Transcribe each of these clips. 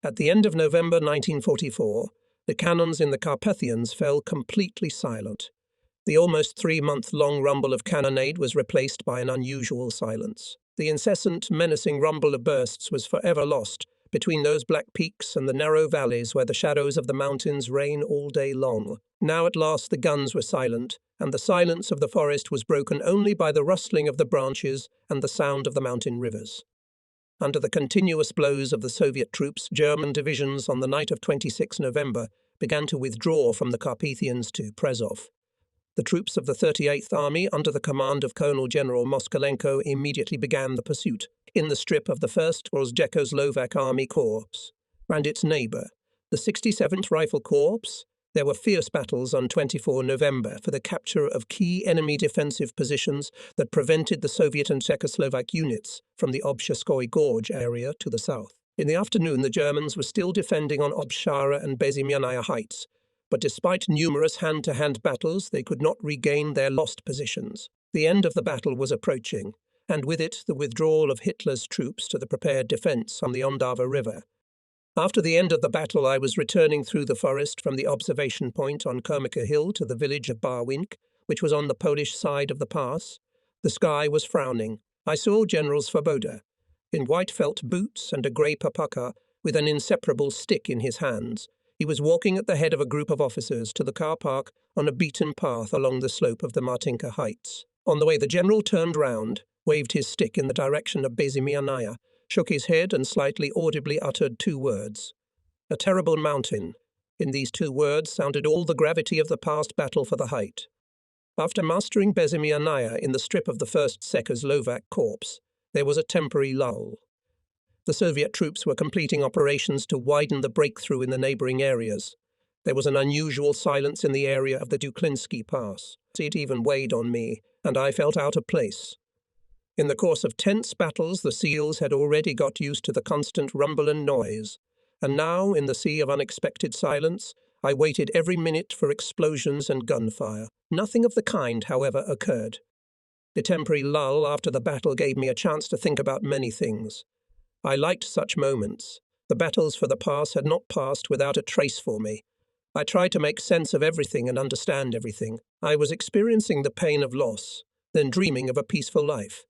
At the end of November 1944, the cannons in the Carpathians fell completely silent. The almost 3-month-long rumble of cannonade was replaced by an unusual silence. The incessant, menacing rumble of bursts was forever lost between those black peaks and the narrow valleys where the shadows of the mountains reign all day long. Now at last the guns were silent, and the silence of the forest was broken only by the rustling of the branches and the sound of the mountain rivers. Under the continuous blows of the Soviet troops, German divisions on the night of 26 November began to withdraw from the Carpathians to Przezov. The troops of the 38th Army, under the command of Colonel General Moskalenko, immediately began the pursuit. In the strip of the 1st was Czechoslovak Army Corps and its neighbour, the 67th Rifle Corps. There were fierce battles on 24 November for the capture of key enemy defensive positions that prevented the Soviet and Czechoslovak units from the Obshcheskoye Gorge area to the south. In the afternoon, the Germans were still defending on Obshara and Bezimianaya heights, but despite numerous hand-to-hand battles, they could not regain their lost positions. The end of the battle was approaching, and with it the withdrawal of Hitler's troops to the prepared defense on the Ondava River. After the end of the battle, I was returning through the forest from the observation point on Kermika Hill to the village of Barwink, which was on the Polish side of the pass. The sky was frowning. I saw General Svoboda, in white felt boots and a grey papaka, with an inseparable stick in his hands. He was walking at the head of a group of officers to the car park on a beaten path along the slope of the Martinka Heights. On the way, the general turned round, waved his stick in the direction of Bezimianaya, shook his head and slightly audibly uttered 2 words. A terrible mountain. In these 2 words sounded all the gravity of the past battle for the height. After mastering Bezimianaya in the strip of the 1st Czechoslovak Corps, there was a temporary lull. The Soviet troops were completing operations to widen the breakthrough in the neighbouring areas. There was an unusual silence in the area of the Duklinsky Pass. It even weighed on me, and I felt out of place. In the course of tense battles, the SEALs had already got used to the constant rumble and noise, and now, in the sea of unexpected silence, I waited every minute for explosions and gunfire. Nothing of the kind, however, occurred. The temporary lull after the battle gave me a chance to think about many things. I liked such moments. The battles for the pass had not passed without a trace for me. I tried to make sense of everything and understand everything. I was experiencing the pain of loss, then dreaming of a peaceful life.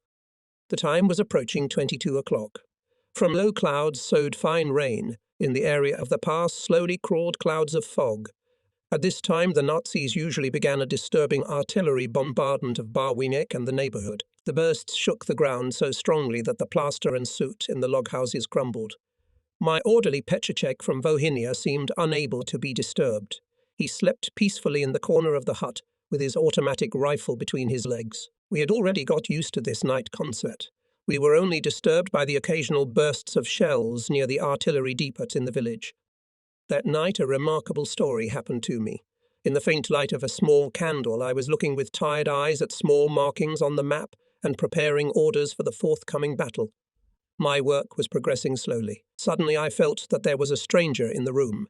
The time was approaching 22 o'clock. From low clouds sowed fine rain. In the area of the pass slowly crawled clouds of fog. At this time, the Nazis usually began a disturbing artillery bombardment of Barwinek and the neighbourhood. The bursts shook the ground so strongly that the plaster and soot in the log houses crumbled. My orderly Petricek from Vohynia seemed unable to be disturbed. He slept peacefully in the corner of the hut with his automatic rifle between his legs. We had already got used to this night concert. We were only disturbed by the occasional bursts of shells near the artillery depot in the village. That night a remarkable story happened to me. In the faint light of a small candle, I was looking with tired eyes at small markings on the map and preparing orders for the forthcoming battle. My work was progressing slowly. Suddenly I felt that there was a stranger in the room.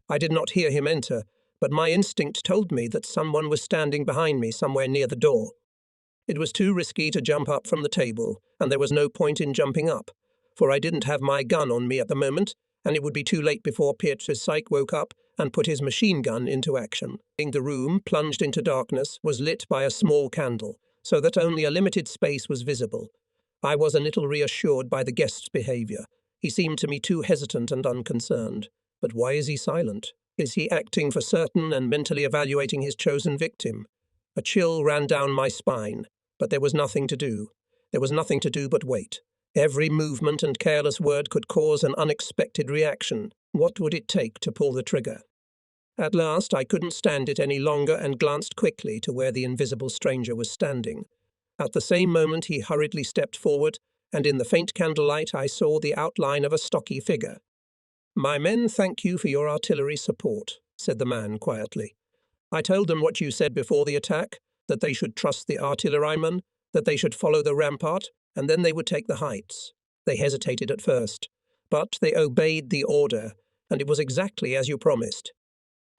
I did not hear him enter, but my instinct told me that someone was standing behind me somewhere near the door. It was too risky to jump up from the table, and there was no point in jumping up, for I didn't have my gun on me at the moment, and it would be too late before Pietrzyk woke up and put his machine gun into action. The room, plunged into darkness, was lit by a small candle, so that only a limited space was visible. I was a little reassured by the guest's behaviour. He seemed to me too hesitant and unconcerned. But why is he silent? Is he acting for certain and mentally evaluating his chosen victim? A chill ran down my spine, but there was nothing to do. There was nothing to do but wait. Every movement and careless word could cause an unexpected reaction. What would it take to pull the trigger? At last I couldn't stand it any longer and glanced quickly to where the invisible stranger was standing. At the same moment he hurriedly stepped forward, and in the faint candlelight I saw the outline of a stocky figure. "My men thank you for your artillery support," said the man quietly. "I told them what you said before the attack, that they should trust the artillerymen, that they should follow the rampart, and then they would take the heights. They hesitated at first, but they obeyed the order, and it was exactly as you promised."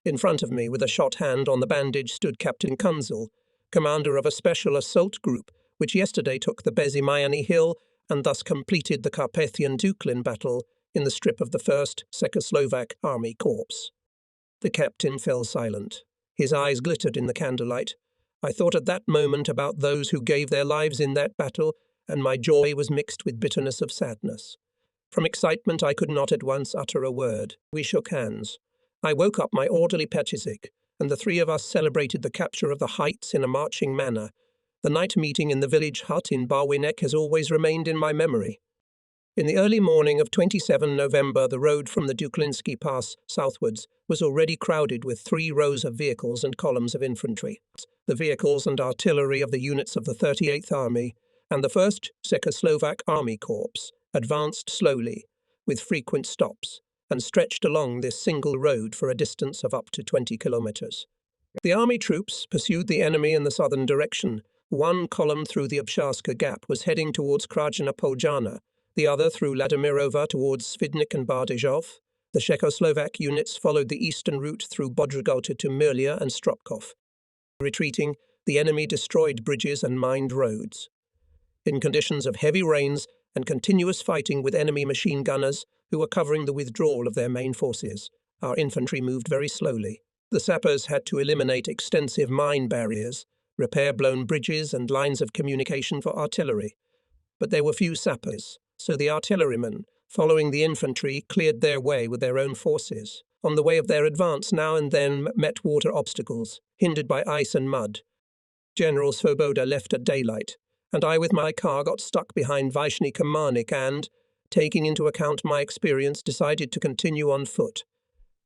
In front of me, with a shot hand on the bandage, stood Captain Kunzel, commander of a special assault group, which yesterday took the Bezimiany Hill and thus completed the Carpathian Duklin battle in the strip of the 1st Czechoslovak Army Corps. The captain fell silent. His eyes glittered in the candlelight. I thought at that moment about those who gave their lives in that battle, and my joy was mixed with bitterness of sadness. From excitement I could not at once utter a word. We shook hands. I woke up my orderly Pechisic, and the three of us celebrated the capture of the heights in a marching manner. The night meeting in the village hut in Barwinek has always remained in my memory. In the early morning of 27 November, the road from the Duklinsky Pass southwards was already crowded with 3 rows of vehicles and columns of infantry. The vehicles and artillery of the units of the 38th Army and the 1st Czechoslovak Army Corps advanced slowly, with frequent stops, and stretched along this single road for a distance of up to 20 kilometers. The army troops pursued the enemy in the southern direction. One column through the Obsharska Gap was heading towards Krajina Poljana, the other through Vladimirova towards Svidnik and Bardejov. The Czechoslovak units followed the eastern route through Bodrogota to Mirlia and Stropkov. Retreating, the enemy destroyed bridges and mined roads. In conditions of heavy rains and continuous fighting with enemy machine gunners who were covering the withdrawal of their main forces, our infantry moved very slowly. The sappers had to eliminate extensive mine barriers, repair blown bridges and lines of communication for artillery. But there were few sappers, so the artillerymen, following the infantry, cleared their way with their own forces. On the way of their advance, now and then met water obstacles, hindered by ice and mud. General Svoboda left at daylight, and I with my car got stuck behind Vyshny Kamanik and, taking into account my experience, decided to continue on foot.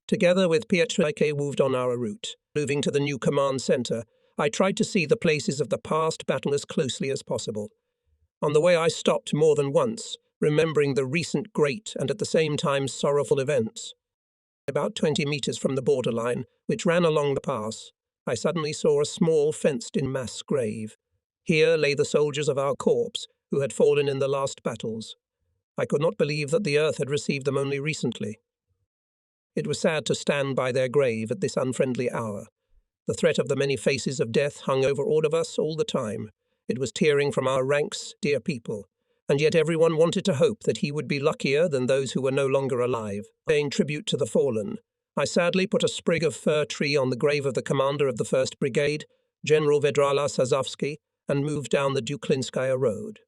Together with Pietrike moved on our route. Moving to the new command centre, I tried to see the places of the past battle as closely as possible. On the way I stopped more than once, remembering the recent great and at the same time sorrowful events. About 20 meters from the borderline, which ran along the pass, I suddenly saw a small fenced-in mass grave. Here lay the soldiers of our corps who had fallen in the last battles. I could not believe that the earth had received them only recently. It was sad to stand by their grave at this unfriendly hour. The threat of the many faces of death hung over all of us all the time. It was tearing from our ranks, dear people, and yet everyone wanted to hope that he would be luckier than those who were no longer alive. Paying tribute to the fallen, I sadly put a sprig of fir tree on the grave of the commander of the 1st Brigade, General Vedrala Sazovsky, and moved down the Duklinskaya Road.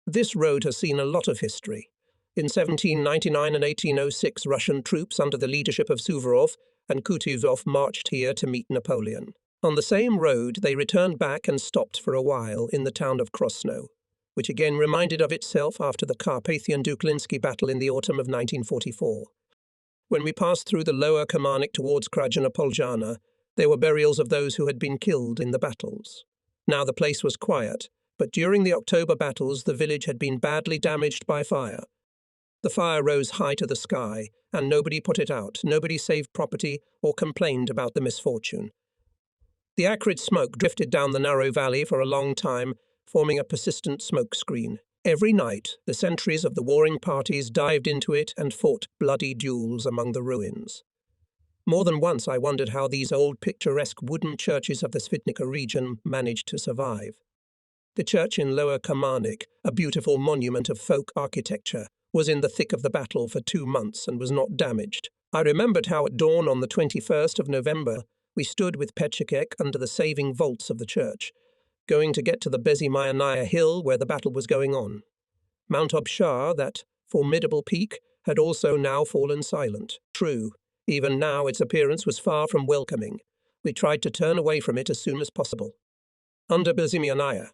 This road has seen a lot of history. In 1799 and 1806, Russian troops under the leadership of Suvorov and Kutuzov marched here to meet Napoleon. On the same road, they returned back and stopped for a while in the town of Krosno, which again reminded of itself after the Carpathian-Duklinsky battle in the autumn of 1944. When we passed through the lower Kamanik towards Krajina Poljana, there were burials of those who had been killed in the battles. Now the place was quiet, but during the October battles the village had been badly damaged by fire. The fire rose high to the sky, and nobody put it out, nobody saved property or complained about the misfortune. The acrid smoke drifted down the narrow valley for a long time, forming a persistent smoke screen. Every night, the sentries of the warring parties dived into it and fought bloody duels among the ruins. More than once I wondered how these old picturesque wooden churches of the Svidnika region managed to survive. The church in Lower Kamanik, a beautiful monument of folk architecture, was in the thick of the battle for 2 months and was not damaged. I remembered how at dawn on the 21st of November we stood with Pechikek under the saving vaults of the church, going to get to the Bezimayanaya hill where the battle was going on. Mount Obshar, that formidable peak, had also now fallen silent. True, even now its appearance was far from welcoming. We tried to turn away from it as soon as possible. Under Bezimayanaya,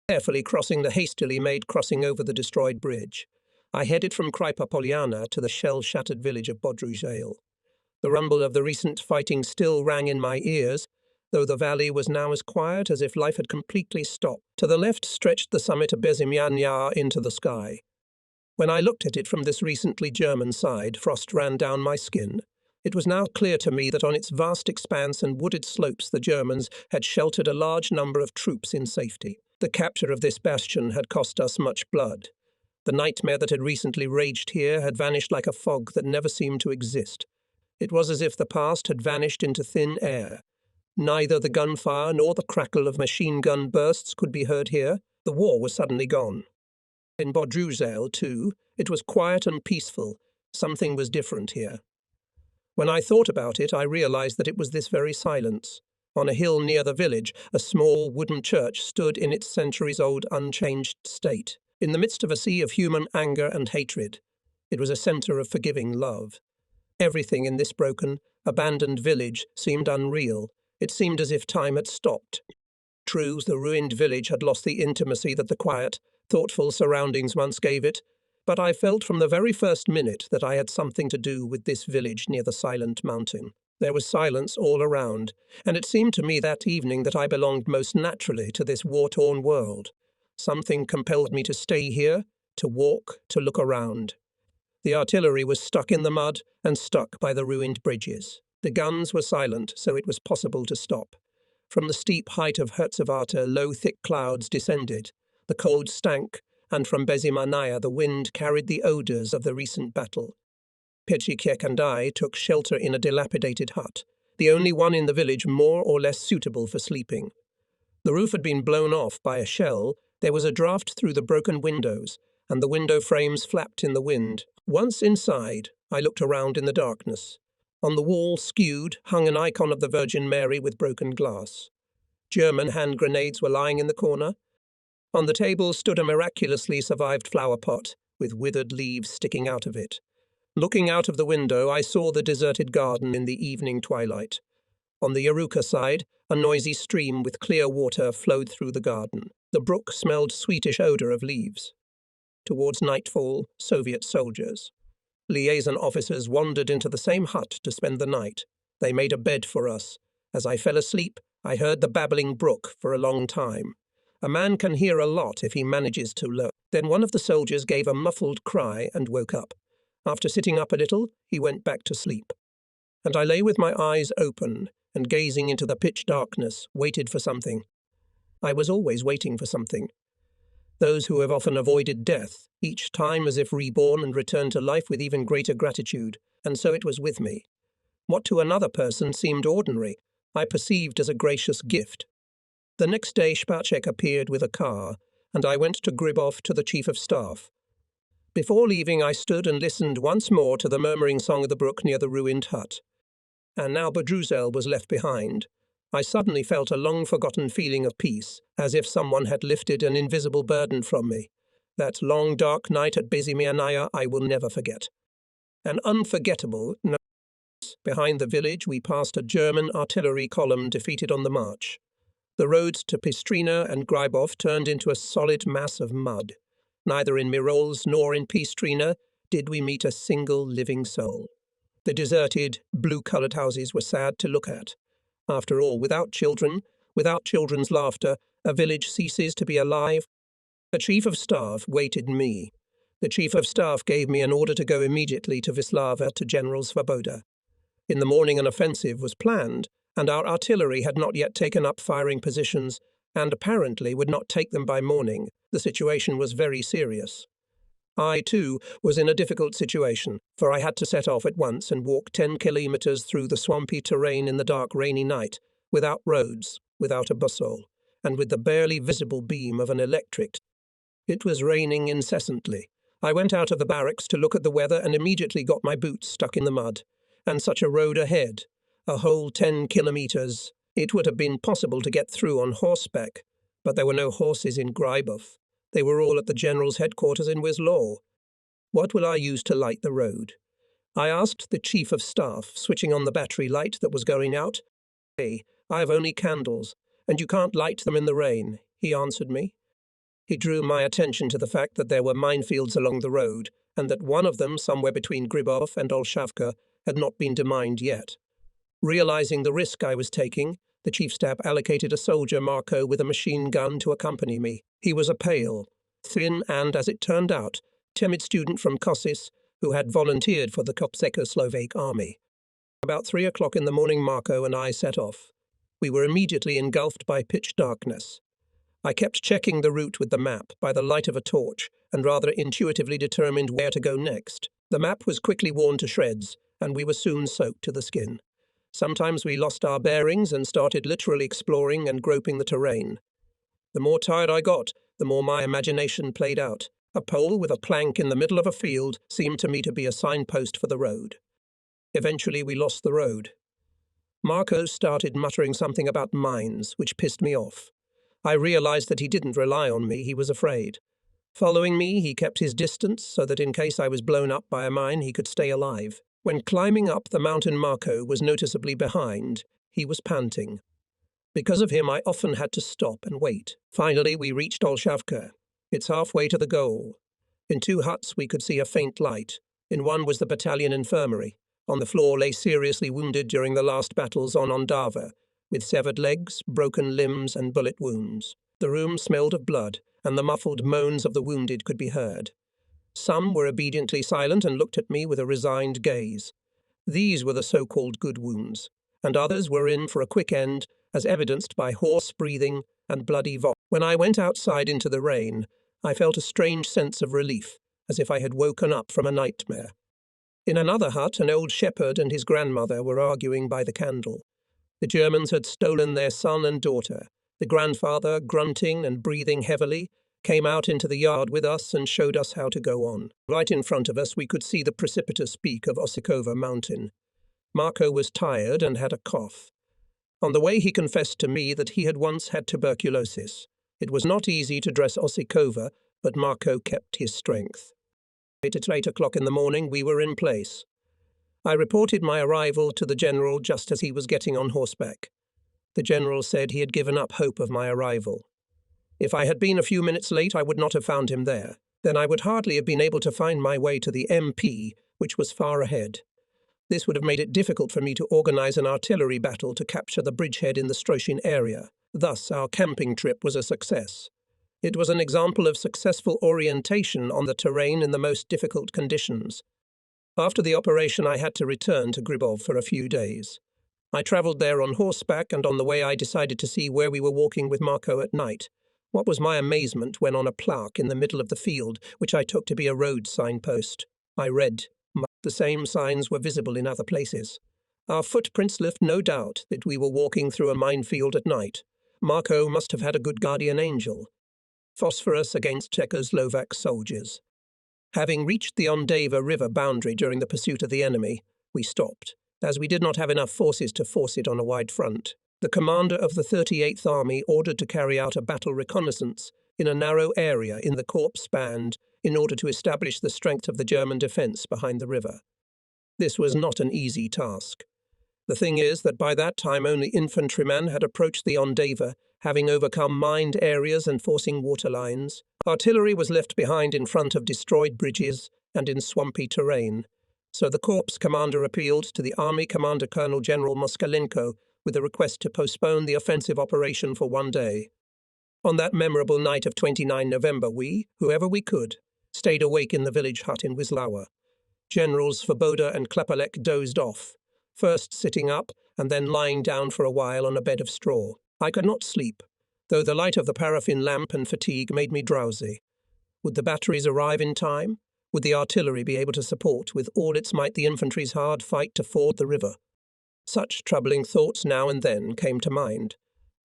carefully crossing the hastily made crossing over the destroyed bridge, I headed from Krypa Polyana to the shell-shattered village of Bodrujail. The rumble of the recent fighting still rang in my ears, though the valley was now as quiet as if life had completely stopped. To the left stretched the summit of Bezimyanya into the sky. When I looked at it from this recently German side, frost ran down my skin. It was now clear to me that on its vast expanse and wooded slopes the Germans had sheltered a large number of troops in safety. The capture of this bastion had cost us much blood. The nightmare that had recently raged here had vanished like a fog that never seemed to exist. It was as if the past had vanished into thin air. Neither the gunfire nor the crackle of machine gun bursts could be heard here. The war was suddenly gone. In Bodrujail, too, it was quiet and peaceful, Something was different here. When I thought about it, I realized that it was this very silence. On a hill near the village, a small wooden church stood in its centuries-old unchanged state, in the midst of a sea of human anger and hatred. It was a center of forgiving love. Everything in this broken, abandoned village seemed unreal. It seemed as if time had stopped. True, the ruined village had lost the intimacy that the quiet, thoughtful surroundings once gave it, but I felt from the very first minute that I had something to do with this village near the silent mountain. There was silence all around, and it seemed to me that evening that I belonged most naturally to this war-torn world. Something compelled me to stay here, to walk, to look around. The artillery was stuck in the mud and stuck by the ruined bridges. The guns were silent, so it was possible to stop. From the steep height of Herzewater, low thick clouds descended. The cold stank, and from Bezimanaya the wind carried the odours of the recent battle. Pechikiek and I took shelter in a dilapidated hut, the only one in the village more or less suitable for sleeping. The roof had been blown off by a shell, there was a draught through the broken windows, and the window frames flapped in the wind. Once inside, I looked around in the darkness. On the wall, skewed, hung an icon of the Virgin Mary with broken glass. German hand grenades were lying in the corner. On the table stood a miraculously survived flower pot, with withered leaves sticking out of it. Looking out of the window, I saw the deserted garden in the evening twilight. On the Yaruka side, a noisy stream with clear water flowed through the garden. The brook smelled sweetish odour of leaves. Towards nightfall, Soviet soldiers. Liaison officers wandered into the same hut to spend the night. They made a bed for us. As I fell asleep, I heard the babbling brook for a long time. A man can hear a lot if he manages to learn. Then one of the soldiers gave a muffled cry and woke up. After sitting up a little, he went back to sleep. And I lay with my eyes open and gazing into the pitch darkness, waited for something. I was always waiting for something. Those who have often avoided death, each time as if reborn and returned to life with even greater gratitude, and so it was with me. What to another person seemed ordinary, I perceived as a gracious gift. The next day Spacek appeared with a car, and I went to Gribov to the Chief of Staff. Before leaving, I stood and listened once more to the murmuring song of the brook near the ruined hut. And now Bedruzel was left behind. I suddenly felt a long-forgotten feeling of peace, as if someone had lifted an invisible burden from me. That long, dark night at Bezimanaya I will never forget. An unforgettable night. Behind the village we passed a German artillery column defeated on the march. The roads to Pistrina and Gribov turned into a solid mass of mud. Neither in Mirols nor in Pistrina did we meet a single living soul. The deserted, blue-coloured houses were sad to look at. After all, without children, without children's laughter, a village ceases to be alive. The Chief of Staff waited me. The Chief of Staff gave me an order to go immediately to Vislava to General Svoboda. In the morning an offensive was planned, and our artillery had not yet taken up firing positions, and apparently would not take them by morning. The situation was very serious. I, too, was in a difficult situation, for I had to set off at once and walk 10 kilometres through the swampy terrain in the dark, rainy night, without roads, without a boussole, and with the barely visible beam of an electric. It was raining incessantly. I went out of the barracks to look at the weather and immediately got my boots stuck in the mud. And such a road ahead, a whole 10 kilometres. It would have been possible to get through on horseback, but there were no horses in Gribov. They were all at the general's headquarters in Wislaw. What will I use to light the road? I asked the Chief of Staff, switching on the battery light that was going out. Hey, I have only candles, and you can't light them in the rain, he answered me. He drew my attention to the fact that there were minefields along the road, and that one of them, somewhere between Gribov and Olshavka, had not been demined yet. Realizing the risk I was taking, the Chief Staff allocated a soldier, Marco, with a machine gun to accompany me. He was a pale, thin and, as it turned out, timid student from Košice who had volunteered for the Czechoslovak army. About 3 o'clock in the morning Marco and I set off. We were immediately engulfed by pitch darkness. I kept checking the route with the map by the light of a torch and rather intuitively determined where to go next. The map was quickly worn to shreds, and we were soon soaked to the skin. Sometimes we lost our bearings and started literally exploring and groping the terrain. The more tired I got, the more my imagination played out. A pole with a plank in the middle of a field seemed to me to be a signpost for the road. Eventually we lost the road. Marco started muttering something about mines, which pissed me off. I realized that he didn't rely on me, he was afraid. Following me, he kept his distance so that in case I was blown up by a mine, he could stay alive. When climbing up the mountain, Marco was noticeably behind. He was panting. Because of him, I often had to stop and wait. Finally, we reached Olshavka. It's halfway to the goal. In 2 huts, we could see a faint light. In one was the battalion infirmary. On the floor lay seriously wounded during the last battles on Ondava, with severed legs, broken limbs, and bullet wounds. The room smelled of blood, and the muffled moans of the wounded could be heard. Some were obediently silent and looked at me with a resigned gaze. These were the so-called good wounds, and others were in for a quick end, as evidenced by hoarse breathing and bloody vomit. When I went outside into the rain, I felt a strange sense of relief, as if I had woken up from a nightmare. In another hut, an old shepherd and his grandmother were arguing by the candle. The Germans had stolen their son and daughter. The grandfather, grunting and breathing heavily, came out into the yard with us and showed us how to go on. Right in front of us we could see the precipitous peak of Osikova mountain. Marco was tired and had a cough. On the way he confessed to me that he had once had tuberculosis. It was not easy to dress Osikova, but Marco kept his strength. At 8 o'clock in the morning we were in place. I reported my arrival to the general just as he was getting on horseback. The general said he had given up hope of my arrival. If I had been a few minutes late, I would not have found him there. Then I would hardly have been able to find my way to the MP, which was far ahead. This would have made it difficult for me to organize an artillery battle to capture the bridgehead in the Stroshin area. Thus, our camping trip was a success. It was an example of successful orientation on the terrain in the most difficult conditions. After the operation, I had to return to Gribov for a few days. I travelled there on horseback, and on the way I decided to see where we were walking with Marco at night. What was my amazement when on a plaque in the middle of the field, which I took to be a road signpost, I read, the same signs were visible in other places. Our footprints left no doubt that we were walking through a minefield at night. Marco must have had a good guardian angel. Phosphorus against Czechoslovak soldiers. Having reached the Ondava River boundary during the pursuit of the enemy, we stopped, as we did not have enough forces to force it on a wide front. The commander of the 38th Army ordered to carry out a battle reconnaissance in a narrow area in the Corps band in order to establish the strength of the German defence behind the river. This was not an easy task. The thing is that by that time only infantrymen had approached the Ondava, having overcome mined areas and forcing water lines. Artillery was left behind in front of destroyed bridges and in swampy terrain. So the Corps commander appealed to the Army Commander Colonel General Moskalenko with a request to postpone the offensive operation for 1 day. On that memorable night of 29 November, we, whoever we could, stayed awake in the village hut in Wisława. Generals Svoboda and Klepalek dozed off, first sitting up and then lying down for a while on a bed of straw. I could not sleep, though the light of the paraffin lamp and fatigue made me drowsy. Would the batteries arrive in time? Would the artillery be able to support with all its might the infantry's hard fight to ford the river? Such troubling thoughts now and then came to mind.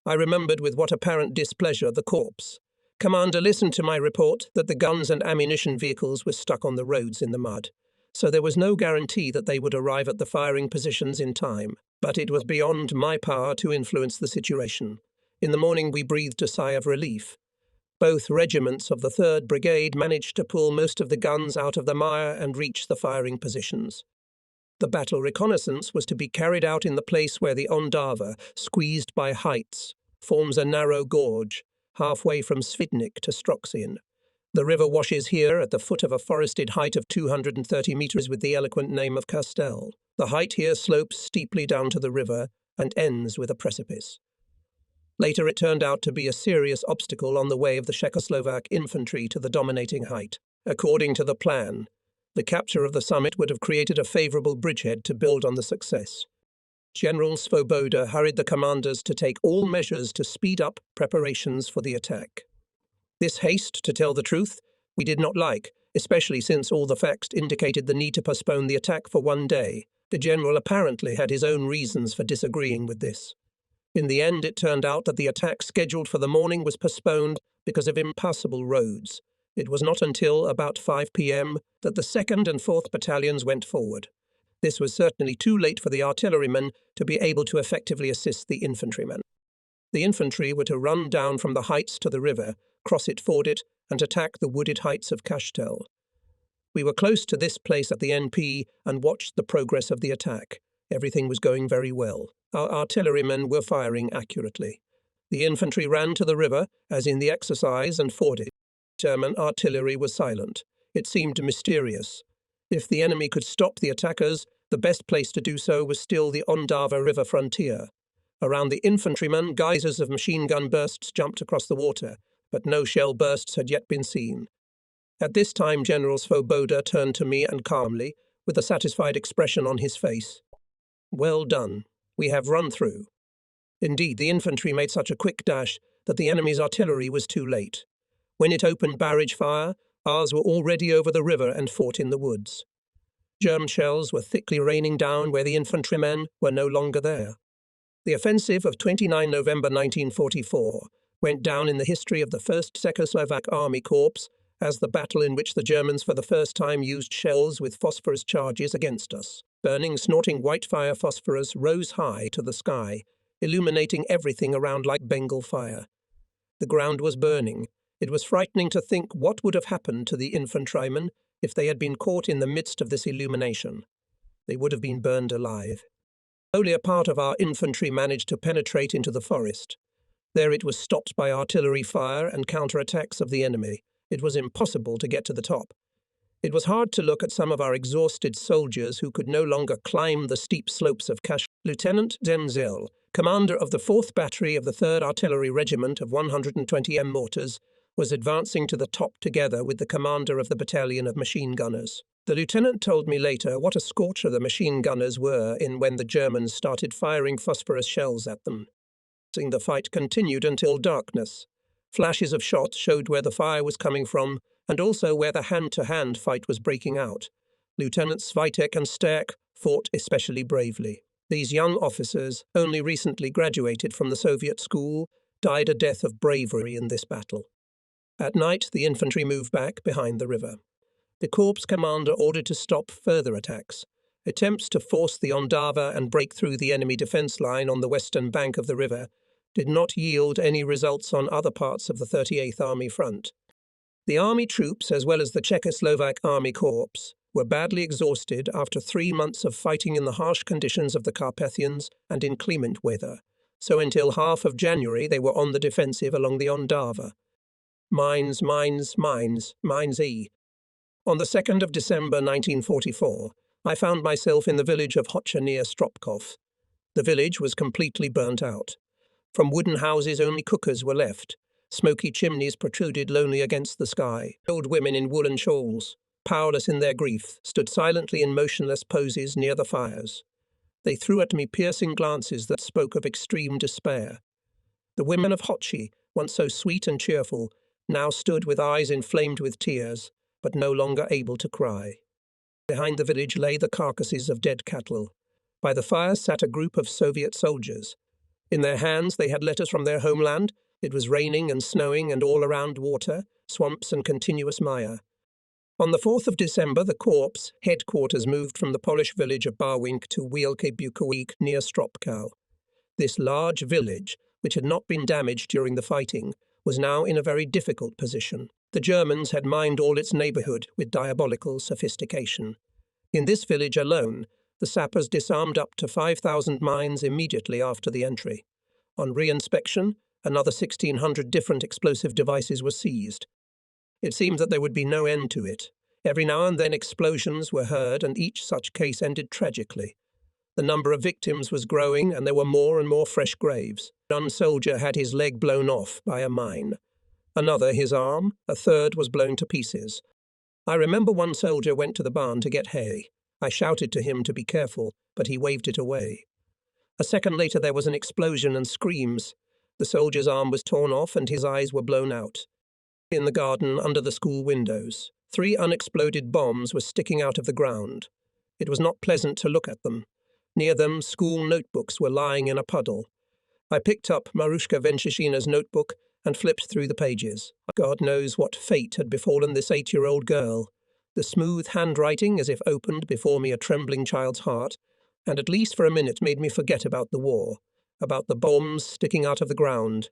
I remembered with what apparent displeasure the Corps commander listened to my report that the guns and ammunition vehicles were stuck on the roads in the mud, so there was no guarantee that they would arrive at the firing positions in time. But it was beyond my power to influence the situation. In the morning we breathed a sigh of relief. Both regiments of the 3rd Brigade managed to pull most of the guns out of the mire and reach the firing positions. The battle reconnaissance was to be carried out in the place where the Ondava, squeezed by heights, forms a narrow gorge, halfway from Svidnik to Stroksin. The river washes here at the foot of a forested height of 230 metres with the eloquent name of Kastel. The height here slopes steeply down to the river and ends with a precipice. Later it turned out to be a serious obstacle on the way of the Czechoslovak infantry to the dominating height. According to the plan, the capture of the summit would have created a favourable bridgehead to build on the success. General Svoboda hurried the commanders to take all measures to speed up preparations for the attack. This haste, to tell the truth, we did not like, especially since all the facts indicated the need to postpone the attack for 1 day. The general apparently had his own reasons for disagreeing with this. In the end, it turned out that the attack scheduled for the morning was postponed because of impassable roads. It was not until about 5 p.m. that the 2nd and 4th Battalions went forward. This was certainly too late for the artillerymen to be able to effectively assist the infantrymen. The infantry were to run down from the heights to the river, cross it, ford it, and attack the wooded heights of Kashtel. We were close to this place at the NP and watched the progress of the attack. Everything was going very well. Our artillerymen were firing accurately. The infantry ran to the river, as in the exercise, and forded. German artillery was silent. It seemed mysterious. If the enemy could stop the attackers, the best place to do so was still the Ondava River frontier. Around the infantrymen, geysers of machine gun bursts jumped across the water, but no shell bursts had yet been seen. At this time, General Svoboda turned to me and calmly, with a satisfied expression on his face. "Well done. We have run through." Indeed, the infantry made such a quick dash that the enemy's artillery was too late. When it opened barrage fire, ours were already over the river and fought in the woods. German shells were thickly raining down where the infantrymen were no longer there. The offensive of 29 November 1944 went down in the history of the 1st Czechoslovak Army Corps as the battle in which the Germans for the first time used shells with phosphorus charges against us. Burning, snorting white-fire phosphorus rose high to the sky, illuminating everything around like Bengal fire. The ground was burning. It was frightening to think what would have happened to the infantrymen if they had been caught in the midst of this illumination. They would have been burned alive. Only a part of our infantry managed to penetrate into the forest. There it was stopped by artillery fire and counterattacks of the enemy. It was impossible to get to the top. It was hard to look at some of our exhausted soldiers who could no longer climb the steep slopes of Kash. Lieutenant Denzel, commander of the 4th Battery of the 3rd Artillery Regiment of 120 M mortars, was advancing to the top together with the commander of the battalion of machine gunners. The lieutenant told me later what a scorcher the machine gunners were in when the Germans started firing phosphorus shells at them. The fight continued until darkness. Flashes of shots showed where the fire was coming from and also where the hand-to-hand fight was breaking out. Lieutenants Svitek and Sterk fought especially bravely. These young officers, only recently graduated from the Soviet school, died a death of bravery in this battle. At night, the infantry moved back behind the river. The corps commander ordered to stop further attacks. Attempts to force the Ondava and break through the enemy defence line on the western bank of the river did not yield any results on other parts of the 38th Army front. The army troops, as well as the Czechoslovak Army Corps, were badly exhausted after 3 months of fighting in the harsh conditions of the Carpathians and in inclement weather, so until half of January they were on the defensive along the Ondava. Mines, mines, mines, mines E. On the 2nd of December 1944, I found myself in the village of Hocha near Stropkov. The village was completely burnt out. From wooden houses only cookers were left. Smoky chimneys protruded lonely against the sky. Old women in woolen shawls, powerless in their grief, stood silently in motionless poses near the fires. They threw at me piercing glances that spoke of extreme despair. The women of Hochi, once so sweet and cheerful, now stood with eyes inflamed with tears, but no longer able to cry. Behind the village lay the carcasses of dead cattle. By the fire sat a group of Soviet soldiers. In their hands they had letters from their homeland. It was raining and snowing and all around water, swamps and continuous mire. On the 4th of December, the Corps headquarters moved from the Polish village of Barwink to Wielkie Bukowice near Stropkow. This large village, which had not been damaged during the fighting, was now in a very difficult position. The Germans had mined all its neighbourhood with diabolical sophistication. In this village alone, the sappers disarmed up to 5,000 mines immediately after the entry. On re-inspection, another 1,600 different explosive devices were seized. It seemed that there would be no end to it. Every now and then explosions were heard, and each such case ended tragically. The number of victims was growing, and there were more and more fresh graves. One soldier had his leg blown off by a mine. Another his arm, a third was blown to pieces. I remember one soldier went to the barn to get hay. I shouted to him to be careful, but he waved it away. A second later there was an explosion and screams. The soldier's arm was torn off and his eyes were blown out. In the garden under the school windows, 3 unexploded bombs were sticking out of the ground. It was not pleasant to look at them. Near them, school notebooks were lying in a puddle. I picked up Marushka Venshishina's notebook and flipped through the pages. God knows what fate had befallen this 8-year-old girl. The smooth handwriting as if opened before me a trembling child's heart, and at least for a minute made me forget about the war, about the bombs sticking out of the ground.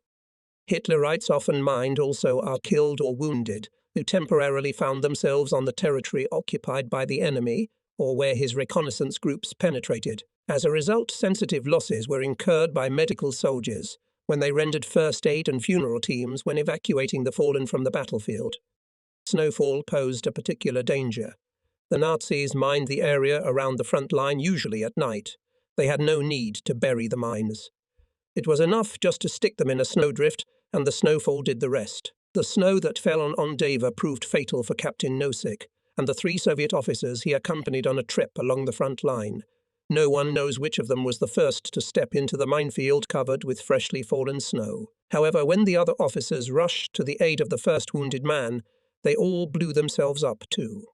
Hitlerites often mind also are killed or wounded, who temporarily found themselves on the territory occupied by the enemy or where his reconnaissance groups penetrated. As a result, sensitive losses were incurred by medical soldiers when they rendered first aid and funeral teams when evacuating the fallen from the battlefield. Snowfall posed a particular danger. The Nazis mined the area around the front line usually at night. They had no need to bury the mines. It was enough just to stick them in a snowdrift, and the snowfall did the rest. The snow that fell on Ondava proved fatal for Captain Nosik and the 3 Soviet officers he accompanied on a trip along the front line. No one knows which of them was the first to step into the minefield covered with freshly fallen snow. However, when the other officers rushed to the aid of the first wounded man, they all blew themselves up too.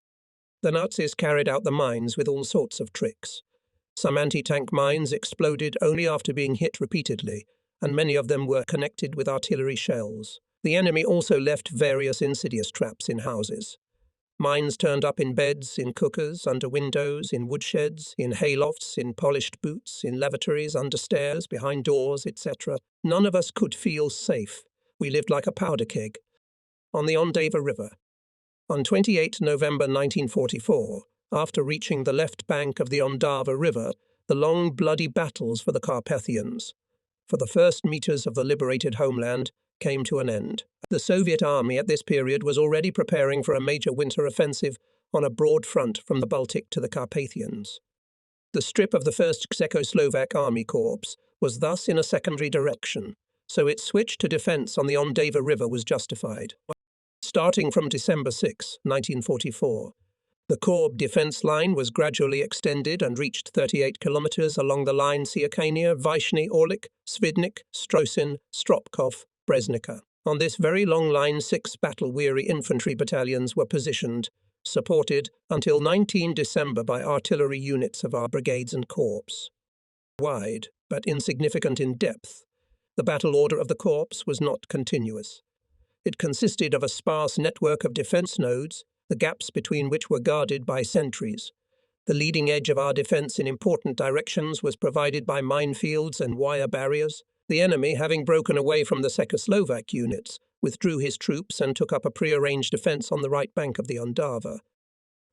The Nazis carried out the mines with all sorts of tricks. Some anti-tank mines exploded only after being hit repeatedly, and many of them were connected with artillery shells. The enemy also left various insidious traps in houses. Mines turned up in beds, in cookers, under windows, in woodsheds, in haylofts, in polished boots, in lavatories, under stairs, behind doors, etc. None of us could feel safe. We lived like a powder keg. On the Ondava River. On 28 November 1944, after reaching the left bank of the Ondava River, the long bloody battles for the Carpathians, for the first meters of the liberated homeland, came to an end. The Soviet army at this period was already preparing for a major winter offensive on a broad front from the Baltic to the Carpathians. The strip of the 1st Czechoslovak Army Corps was thus in a secondary direction, so its switch to defence on the Ondava River was justified. Starting from December 6, 1944, the Corps defence line was gradually extended and reached 38 kilometres along the line Siakania, Vyshny, Orlik, Svidnik, Strosin, Stropkov, Breznica. On this very long line, 6 battle-weary infantry battalions were positioned, supported until 19 December by artillery units of our brigades and corps. Wide, but insignificant in depth, the battle order of the corps was not continuous. It consisted of a sparse network of defence nodes, the gaps between which were guarded by sentries. The leading edge of our defence in important directions was provided by minefields and wire barriers. The enemy, having broken away from the Czechoslovak units, withdrew his troops and took up a prearranged defence on the right bank of the Ondava.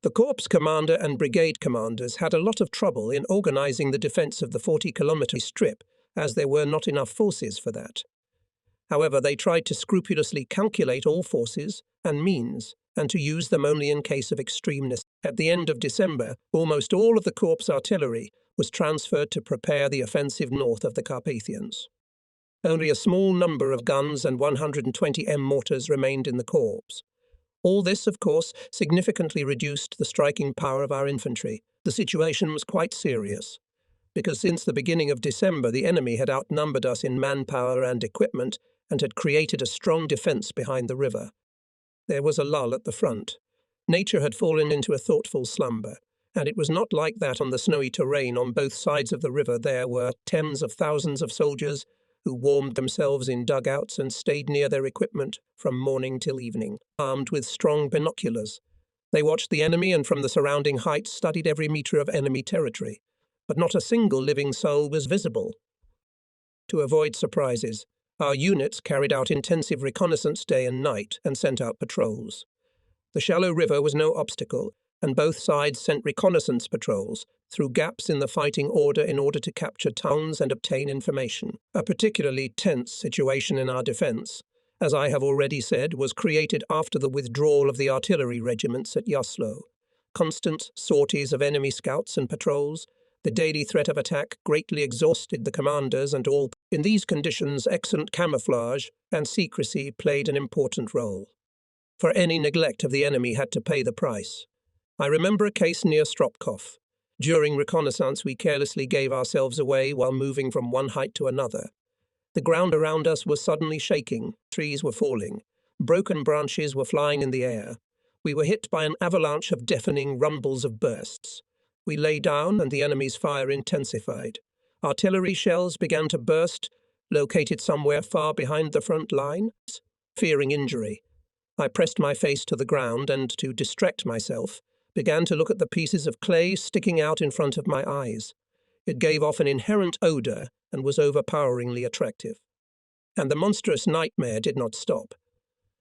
The corps commander and brigade commanders had a lot of trouble in organising the defence of the 40-kilometre strip, as there were not enough forces for that. However, they tried to scrupulously calculate all forces and means, and to use them only in case of extremeness. At the end of December, almost all of the corps artillery was transferred to prepare the offensive north of the Carpathians. Only a small number of guns and 120 mortars remained in the corps. All this, of course, significantly reduced the striking power of our infantry. The situation was quite serious, because since the beginning of December the enemy had outnumbered us in manpower and equipment and had created a strong defence behind the river. There was a lull at the front. Nature had fallen into a thoughtful slumber, and it was not like that on the snowy terrain on both sides of the river. There were tens of thousands of soldiers who warmed themselves in dugouts and stayed near their equipment from morning till evening, armed with strong binoculars. They watched the enemy and from the surrounding heights studied every metre of enemy territory, but not a single living soul was visible. To avoid surprises, our units carried out intensive reconnaissance day and night and sent out patrols. The shallow river was no obstacle, and both sides sent reconnaissance patrols through gaps in the fighting order in order to capture towns and obtain information. A particularly tense situation in our defence, as I have already said, was created after the withdrawal of the artillery regiments at Jaslo. Constant sorties of enemy scouts and patrols, the daily threat of attack greatly exhausted the commanders and all. In these conditions, excellent camouflage and secrecy played an important role, for any neglect of the enemy had to pay the price. I remember a case near Stropkov. During reconnaissance, we carelessly gave ourselves away while moving from one height to another. The ground around us was suddenly shaking, trees were falling, broken branches were flying in the air. We were hit by an avalanche of deafening rumbles of bursts. We lay down and the enemy's fire intensified. Artillery shells began to burst, located somewhere far behind the front lines. Fearing injury, I pressed my face to the ground and, to distract myself, began to look at the pieces of clay sticking out in front of my eyes. It gave off an inherent odour and was overpoweringly attractive. And the monstrous nightmare did not stop.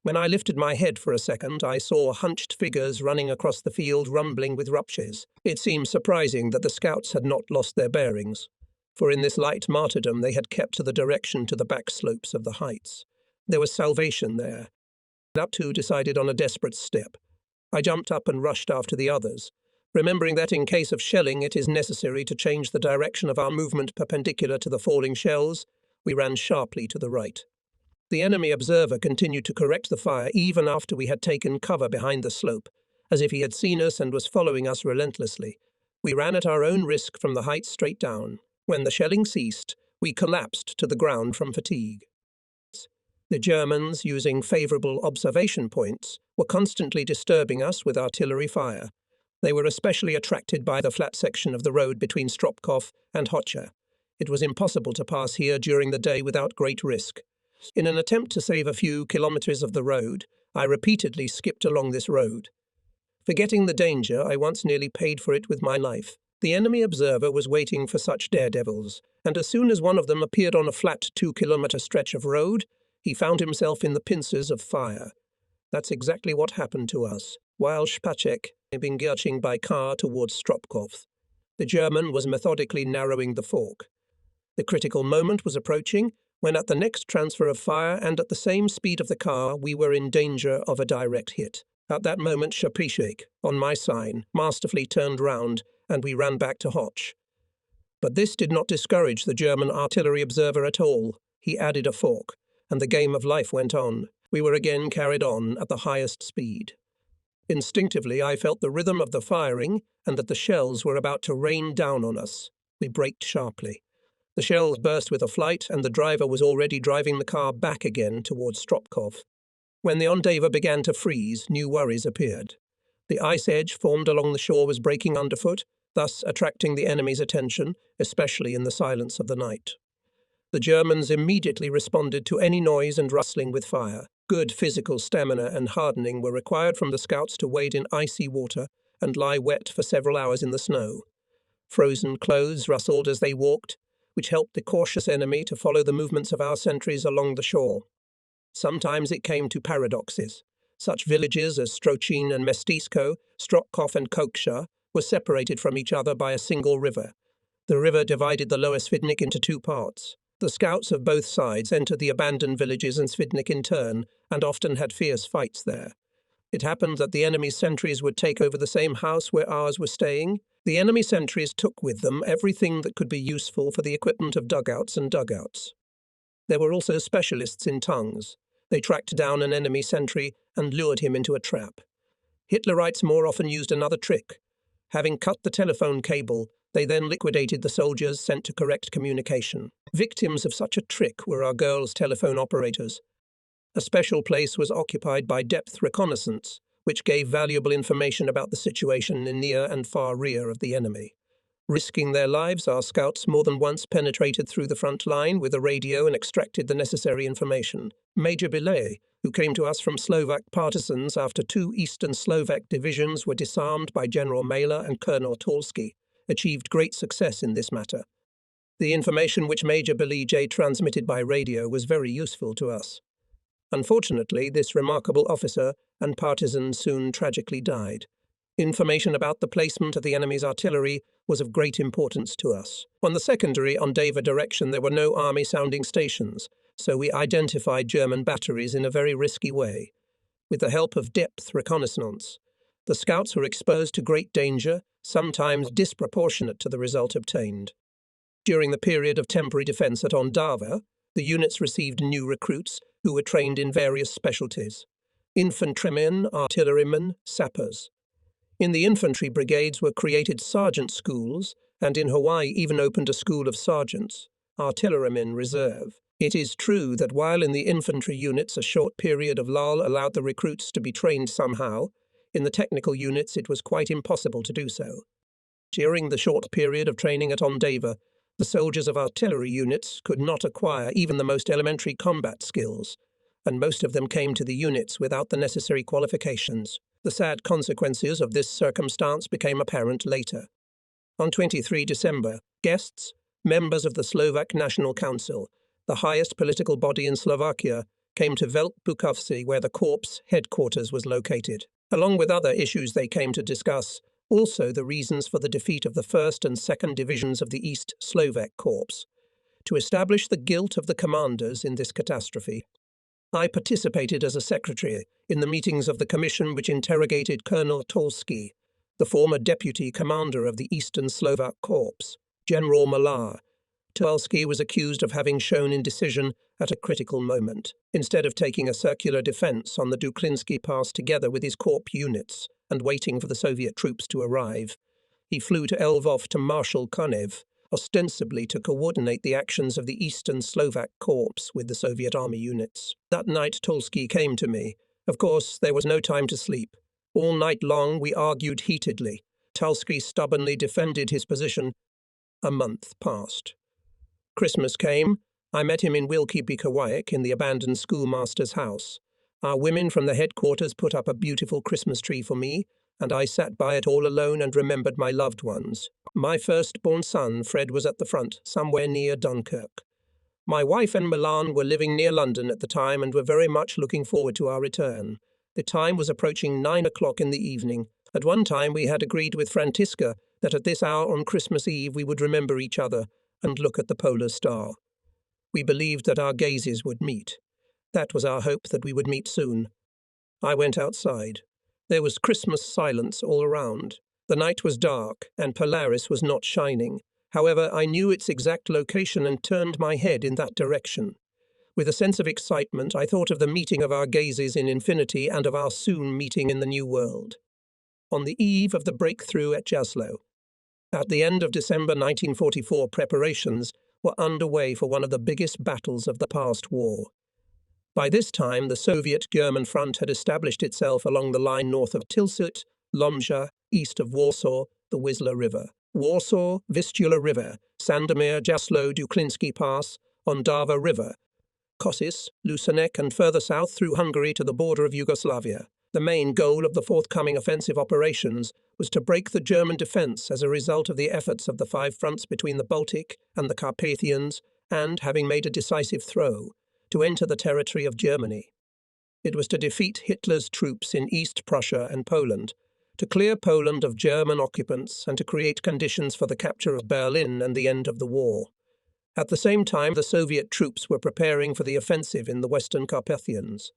When I lifted my head for a second, I saw hunched figures running across the field, rumbling with ruptures. It seemed surprising that the scouts had not lost their bearings, for in this light martyrdom they had kept to the direction to the back slopes of the heights. There was salvation there. Up to decided on a desperate step. I jumped up and rushed after the others, remembering that in case of shelling it is necessary to change the direction of our movement perpendicular to the falling shells. We ran sharply to the right. The enemy observer continued to correct the fire even after we had taken cover behind the slope, as if he had seen us and was following us relentlessly. We ran at our own risk from the heights straight down. When the shelling ceased, we collapsed to the ground from fatigue. The Germans, using favourable observation points, were constantly disturbing us with artillery fire. They were especially attracted by the flat section of the road between Stropkov and Hocha. It was impossible to pass here during the day without great risk. In an attempt to save a few kilometres of the road, I repeatedly skipped along this road. Forgetting the danger, I once nearly paid for it with my life. The enemy observer was waiting for such daredevils, and as soon as one of them appeared on a flat 2-kilometre stretch of road, he found himself in the pincers of fire. That's exactly what happened to us, while Spacek had been gurching by car towards Stropkov. The German was methodically narrowing the fork. The critical moment was approaching, when at the next transfer of fire and at the same speed of the car, we were in danger of a direct hit. At that moment, Spacek, on my sign, masterfully turned round, and we ran back to Hoch. But this did not discourage the German artillery observer at all. He added a fork, and the game of life went on. We were again carried on at the highest speed. Instinctively, I felt the rhythm of the firing and that the shells were about to rain down on us. We braked sharply. The shells burst with a flight, and the driver was already driving the car back again towards Stropkov. When the Ondava began to freeze, new worries appeared. The ice edge formed along the shore was breaking underfoot, thus attracting the enemy's attention, especially in the silence of the night. The Germans immediately responded to any noise and rustling with fire. Good physical stamina and hardening were required from the scouts to wade in icy water and lie wet for several hours in the snow. Frozen clothes rustled as they walked, which helped the cautious enemy to follow the movements of our sentries along the shore. Sometimes it came to paradoxes. Such villages as Strochin and Mestisko, Stropkov and Koksha, were separated from each other by a single river. The river divided the lower Svidnik into two parts. The scouts of both sides entered the abandoned villages and Svidnik in turn, and often had fierce fights there. It happened that the enemy's sentries would take over the same house where ours were staying. The enemy sentries took with them everything that could be useful for the equipment of dugouts and dugouts. There were also specialists in tongues. They tracked down an enemy sentry and lured him into a trap. Hitlerites more often used another trick. Having cut the telephone cable, they then liquidated the soldiers sent to correct communication. Victims of such a trick were our girls' telephone operators. A special place was occupied by depth reconnaissance, which gave valuable information about the situation in near and far rear of the enemy. Risking their lives, our scouts more than once penetrated through the front line with a radio and extracted the necessary information. Major Billet, who came to us from Slovak partisans after 2 Eastern Slovak divisions were disarmed by General Mailer and Colonel Tolsky, achieved great success in this matter. The information which Major Billet transmitted by radio was very useful to us. Unfortunately, this remarkable officer and partisan soon tragically died. Information about the placement of the enemy's artillery was of great importance to us. On the secondary Ondava direction there were no army sounding stations, so we identified German batteries in a very risky way. With the help of depth reconnaissance, the scouts were exposed to great danger, sometimes disproportionate to the result obtained. During the period of temporary defence at Ondava, the units received new recruits who were trained in various specialties: infantrymen, artillerymen, sappers. In the infantry brigades were created sergeant schools, and in Hawaii even opened a school of sergeants, artillerymen reserve. It is true that while in the infantry units a short period of lull allowed the recruits to be trained somehow, in the technical units it was quite impossible to do so. During the short period of training at Ondava, The soldiers of artillery units could not acquire even the most elementary combat skills, and most of them came to the units without the necessary qualifications. The sad consequences of this circumstance became apparent later. On 23 December, guests, members of the Slovak National Council, the highest political body in Slovakia, came to Velk Bukovci, where the Corps headquarters was located. Along with other issues they came to discuss, also the reasons for the defeat of the 1st and 2nd Divisions of the East Slovak Corps, to establish the guilt of the commanders in this catastrophe. I participated as a secretary in the meetings of the commission which interrogated Colonel Tolsky, the former deputy commander of the Eastern Slovak Corps, General Malar. Tolsky was accused of having shown indecision at a critical moment. Instead of taking a circular defense on the Duklinsky Pass together with his corps units and waiting for the Soviet troops to arrive, he flew to Lvov to Marshal Konev, ostensibly to coordinate the actions of the Eastern Slovak Corps with the Soviet army units. That night Tolsky came to me. Of course, there was no time to sleep. All night long we argued heatedly. Tolsky stubbornly defended his position. A month passed. Christmas came. I met him in Wielkie Bikowiec in the abandoned schoolmaster's house. Our women from the headquarters put up a beautiful Christmas tree for me, and I sat by it all alone and remembered my loved ones. My firstborn son, Fred, was at the front, somewhere near Dunkirk. My wife and Milan were living near London at the time and were very much looking forward to our return. The time was approaching 9 o'clock in the evening. At one time we had agreed with Frantiska that at this hour on Christmas Eve we would remember each other and look at the polar star. We believed that our gazes would meet. That was our hope, that we would meet soon. I went outside. There was Christmas silence all around. The night was dark, and Polaris was not shining. However, I knew its exact location and turned my head in that direction. With a sense of excitement, I thought of the meeting of our gazes in infinity and of our soon meeting in the new world. On the eve of the breakthrough at Jaslow, at the end of December 1944, preparations were underway for one of the biggest battles of the past war. By this time, the Soviet-German front had established itself along the line north of Tilsit, Lomja, east of Warsaw, the Wisła River. Warsaw, Vistula River, Sandomir, Jaslow, Duklinsky Pass, Ondava River, Kosice, Lusanek, and further south through Hungary to the border of Yugoslavia. The main goal of the forthcoming offensive operations was to break the German defence as a result of the efforts of the 5 fronts between the Baltic and the Carpathians, and, having made a decisive throw, to enter the territory of Germany. It was to defeat Hitler's troops in East Prussia and Poland, to clear Poland of German occupants, and to create conditions for the capture of Berlin and the end of the war. At the same time, the Soviet troops were preparing for the offensive in the Western Carpathians.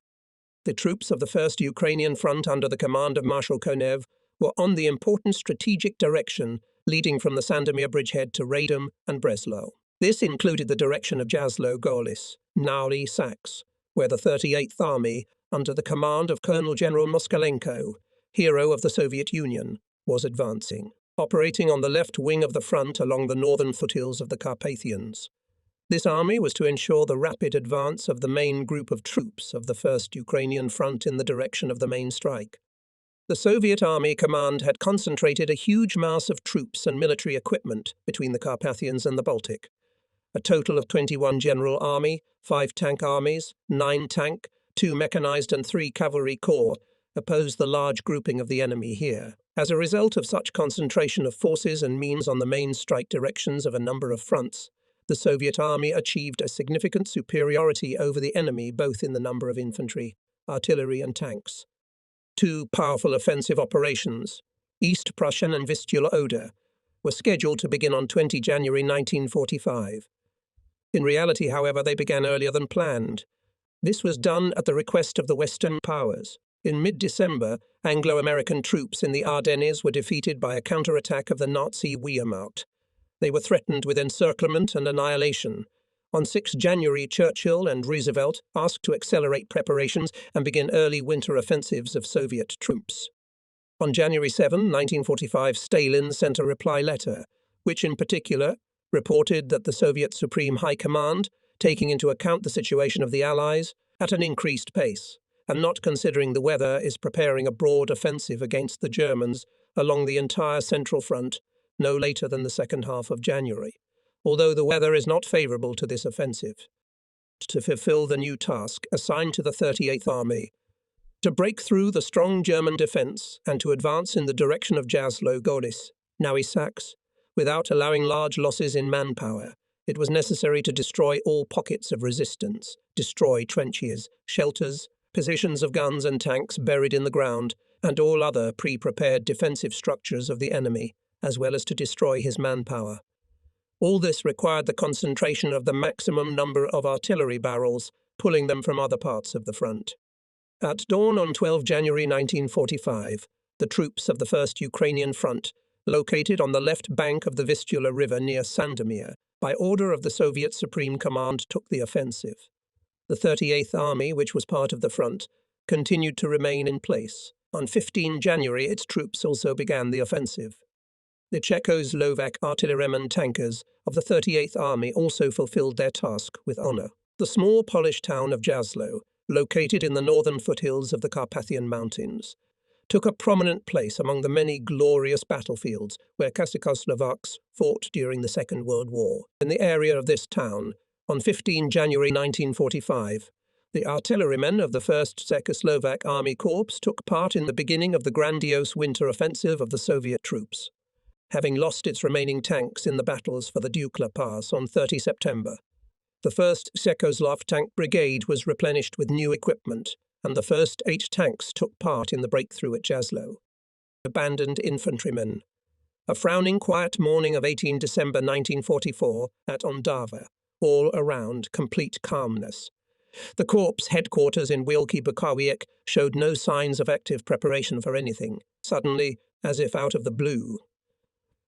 The troops of the First Ukrainian Front under the command of Marshal Konev were on the important strategic direction leading from the Sandomir bridgehead to Radom and Breslau. This included the direction of Jaslow-Gorlice, Nauli, Sachs, where the 38th Army, under the command of Colonel General Moskalenko, hero of the Soviet Union, was advancing, operating on the left wing of the front along the northern foothills of the Carpathians. This army was to ensure the rapid advance of the main group of troops of the First Ukrainian Front in the direction of the main strike. The Soviet Army Command had concentrated a huge mass of troops and military equipment between the Carpathians and the Baltic. A total of 21 General Army, 5 tank armies, 9 tank, 2 mechanized and 3 cavalry corps opposed the large grouping of the enemy here. As a result of such concentration of forces and means on the main strike directions of a number of fronts, the Soviet army achieved a significant superiority over the enemy both in the number of infantry, artillery and tanks. 2 powerful offensive operations, East Prussian and Vistula Oder, were scheduled to begin on 20 January 1945. In reality, however, they began earlier than planned. This was done at the request of the Western powers. In mid-December, Anglo-American troops in the Ardennes were defeated by a counterattack of the Nazi Wehrmacht. They were threatened with encirclement and annihilation. On 6 January, Churchill and Roosevelt asked to accelerate preparations and begin early winter offensives of Soviet troops. On January 7, 1945, Stalin sent a reply letter, which in particular reported that the Soviet Supreme High Command, taking into account the situation of the Allies, at an increased pace, and not considering the weather, is preparing a broad offensive against the Germans along the entire Central Front no later than the second half of January. although the weather is not favourable to this offensive. To fulfill the new task assigned to the 38th Army, to break through the strong German defence and to advance in the direction of Jaslo-Goris, now Isaks, without allowing large losses in manpower, it was necessary to destroy all pockets of resistance, destroy trenches, shelters, positions of guns and tanks buried in the ground, and all other pre-prepared defensive structures of the enemy, as well as to destroy his manpower. All this required the concentration of the maximum number of artillery barrels, pulling them from other parts of the front. At dawn on 12 January 1945, the troops of the 1st Ukrainian Front, located on the left bank of the Vistula River near Sandomir, by order of the Soviet Supreme Command, took the offensive. The 38th Army, which was part of the front, continued to remain in place. On 15 January, its troops also began the offensive. The Czechoslovak artillerymen tankers of the 38th Army also fulfilled their task with honour. The small Polish town of Jaslo, located in the northern foothills of the Carpathian Mountains, took a prominent place among the many glorious battlefields where Czechoslovaks fought during the Second World War. In the area of this town, on 15 January 1945, the artillerymen of the 1st Czechoslovak Army Corps took part in the beginning of the grandiose winter offensive of the Soviet troops, having lost its remaining tanks in the battles for the Dukla Pass on 30 September. The 1st Czechoslav Tank Brigade was replenished with new equipment, and the first 8 tanks took part in the breakthrough at Jaslo. Abandoned infantrymen. A frowning quiet morning of 18 December 1944 at Ondava, all around complete calmness. The Corps headquarters in Wielki Bukowiec showed no signs of active preparation for anything. Suddenly, as if out of the blue,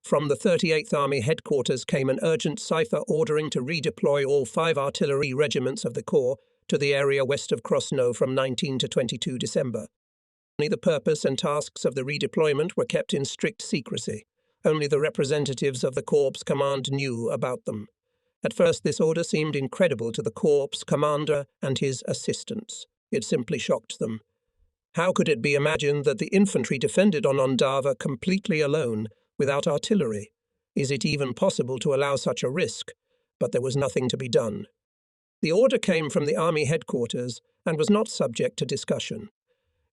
from the 38th Army headquarters came an urgent cipher ordering to redeploy all 5 artillery regiments of the Corps to the area west of Krosno from 19 to 22 December. Only the purpose and tasks of the redeployment were kept in strict secrecy. Only the representatives of the Corps command knew about them. At first this order seemed incredible to the Corps commander and his assistants. It simply shocked them. How could it be imagined that the infantry defended on Ondava completely alone, without artillery? Is it even possible to allow such a risk? But there was nothing to be done. The order came from the Army headquarters and was not subject to discussion.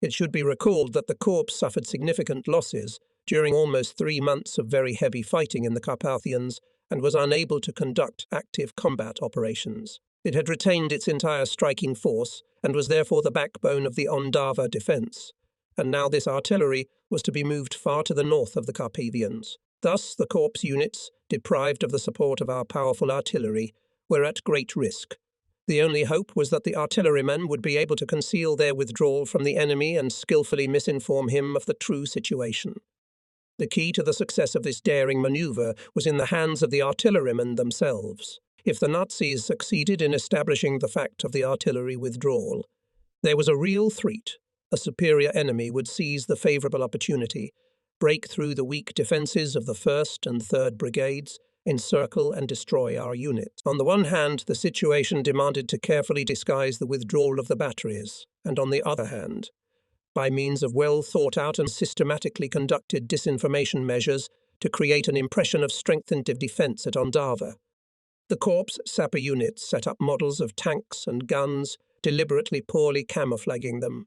It should be recalled that the Corps suffered significant losses during almost 3 months of very heavy fighting in the Carpathians and was unable to conduct active combat operations. It had retained its entire striking force and was therefore the backbone of the Ondava defence. And now this artillery was to be moved far to the north of the Carpathians. Thus the Corps units, deprived of the support of our powerful artillery, were at great risk. The only hope was that the artillerymen would be able to conceal their withdrawal from the enemy and skillfully misinform him of the true situation. The key to the success of this daring manoeuvre was in the hands of the artillerymen themselves. If the Nazis succeeded in establishing the fact of the artillery withdrawal, there was a real threat. A superior enemy would seize the favourable opportunity, break through the weak defences of the 1st and 3rd Brigades, encircle and destroy our units. On the one hand, the situation demanded to carefully disguise the withdrawal of the batteries, and on the other hand, by means of well thought-out and systematically conducted disinformation measures, to create an impression of strengthened defence at Ondava. The Corps sapper units set up models of tanks and guns, deliberately poorly camouflaging them.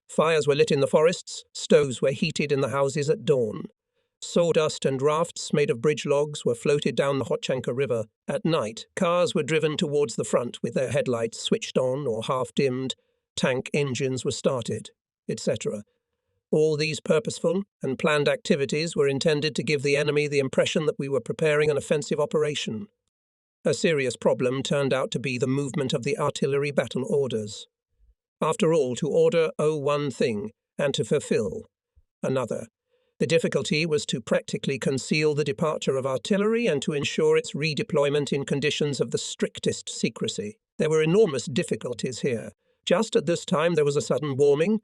Fires were lit in the forests, stoves were heated in the houses at dawn. Sawdust and rafts made of bridge logs were floated down the Hotchanka River. At night, cars were driven towards the front with their headlights switched on or half-dimmed, tank engines were started, etc. All these purposeful and planned activities were intended to give the enemy the impression that we were preparing an offensive operation. A serious problem turned out to be the movement of the artillery battle orders. After all, to order one thing and to fulfill another. The difficulty was to practically conceal the departure of artillery and to ensure its redeployment in conditions of the strictest secrecy. There were enormous difficulties here. Just at this time there was a sudden warming.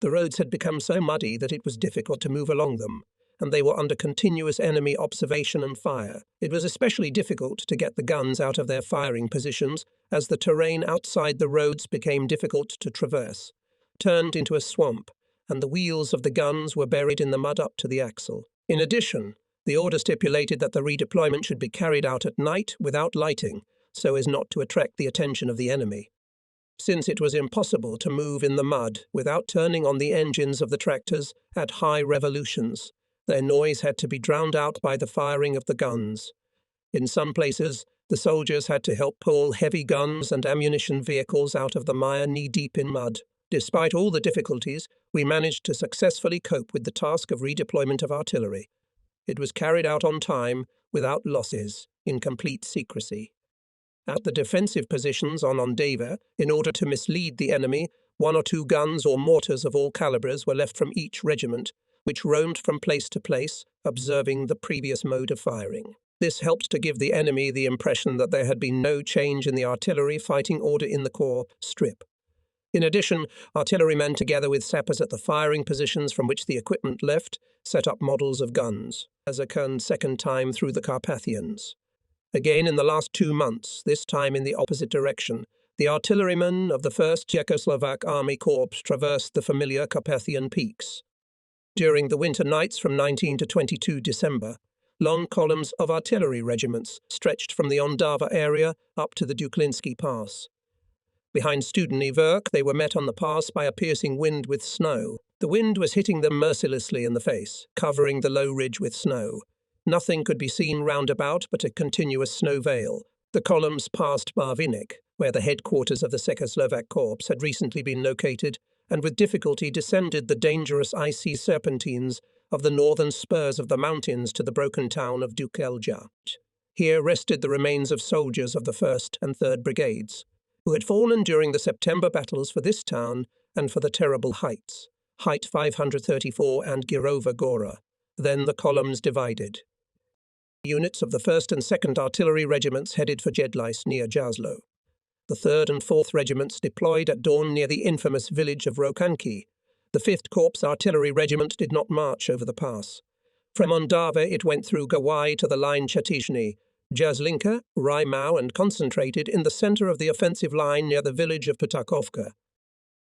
The roads had become so muddy that it was difficult to move along them, and they were under continuous enemy observation and fire. It was especially difficult to get the guns out of their firing positions, as the terrain outside the roads became difficult to traverse, turned into a swamp, and the wheels of the guns were buried in the mud up to the axle. In addition, The order stipulated that the redeployment should be carried out at night without lighting, so as not to attract the attention of the enemy. Since it was impossible to move in the mud without turning on the engines of the tractors at high revolutions, their noise had to be drowned out by the firing of the guns. In some places, the soldiers had to help pull heavy guns and ammunition vehicles out of the mire knee-deep in mud. Despite all the difficulties, we managed to successfully cope with the task of redeployment of artillery. It was carried out on time, without losses, in complete secrecy. At the defensive positions on Ondava, in order to mislead the enemy, 1 or 2 guns or mortars of all calibers were left from each regiment, which roamed from place to place, observing the previous mode of firing. This helped to give the enemy the impression that there had been no change in the artillery fighting order in the corps strip. In addition, artillerymen, together with sappers at the firing positions from which the equipment left, set up models of guns, as occurred second time through the Carpathians. Again, in the last 2 months, this time in the opposite direction, the artillerymen of the 1st Czechoslovak Army Corps traversed the familiar Carpathian peaks. During the winter nights from 19 to 22 December, long columns of artillery regiments stretched from the Ondava area up to the Duklinsky Pass. Behind Studeny Vrch, they were met on the pass by a piercing wind with snow. The wind was hitting them mercilessly in the face, covering the low ridge with snow. Nothing could be seen round about but a continuous snow veil. The columns passed Barvinik, where the headquarters of the Czechoslovak Corps had recently been located, and with difficulty descended the dangerous icy serpentines of the northern spurs of the mountains to the broken town of Dukelja. Here rested the remains of soldiers of the 1st and 3rd Brigades, who had fallen during the September battles for this town and for the terrible heights, Height 534 and Girova Gora. Then the columns divided. Units of the 1st and 2nd Artillery Regiments headed for Jedlice near Jaslo. The 3rd and 4th Regiments deployed at dawn near the infamous village of Rokanki. The 5th Corps Artillery Regiment did not march over the pass. From Ondava it went through Gawai to the line Chatizhny, Jaslinka, Raimau, and concentrated in the centre of the offensive line near the village of Putakovka.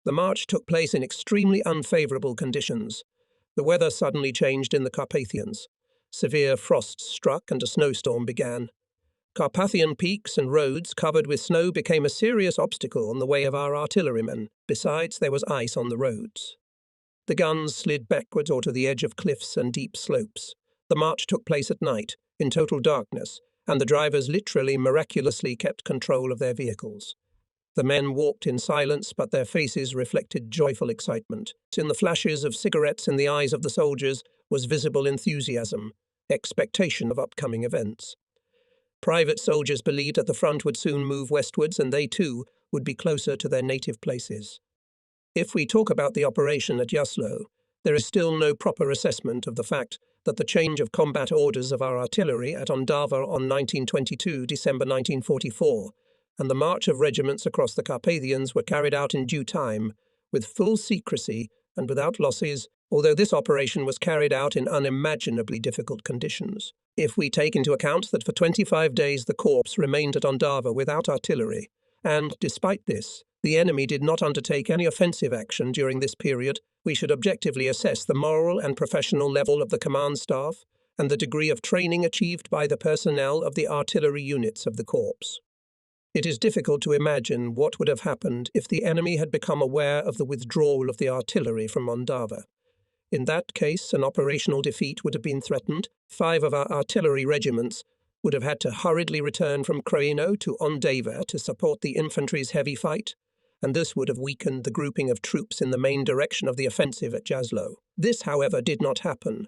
The march took place in extremely unfavourable conditions. The weather suddenly changed in the Carpathians. Severe frosts struck and a snowstorm began. Carpathian peaks and roads covered with snow became a serious obstacle on the way of our artillerymen. Besides, there was ice on the roads. The guns slid backwards or to the edge of cliffs and deep slopes. The march took place at night, in total darkness, and the drivers literally miraculously kept control of their vehicles. The men walked in silence, but their faces reflected joyful excitement. In the flashes of cigarettes in the eyes of the soldiers was visible enthusiasm, expectation of upcoming events. Private soldiers believed that the front would soon move westwards and they, too, would be closer to their native places. If we talk about the operation at Jaslo, there is still no proper assessment of the fact that the change of combat orders of our artillery at Ondava on 1922 December 1944 and the march of regiments across the Carpathians were carried out in due time, with full secrecy and without losses, although this operation was carried out in unimaginably difficult conditions. If we take into account that for 25 days the corps remained at Ondava without artillery, and, despite this, the enemy did not undertake any offensive action during this period, we should objectively assess the moral and professional level of the command staff and the degree of training achieved by the personnel of the artillery units of the corps. It is difficult to imagine what would have happened if the enemy had become aware of the withdrawal of the artillery from Ondava. In that case, an operational defeat would have been threatened. 5 of our artillery regiments would have had to hurriedly return from Kroino to Ondava to support the infantry's heavy fight, and this would have weakened the grouping of troops in the main direction of the offensive at Jaslo. This, however, did not happen.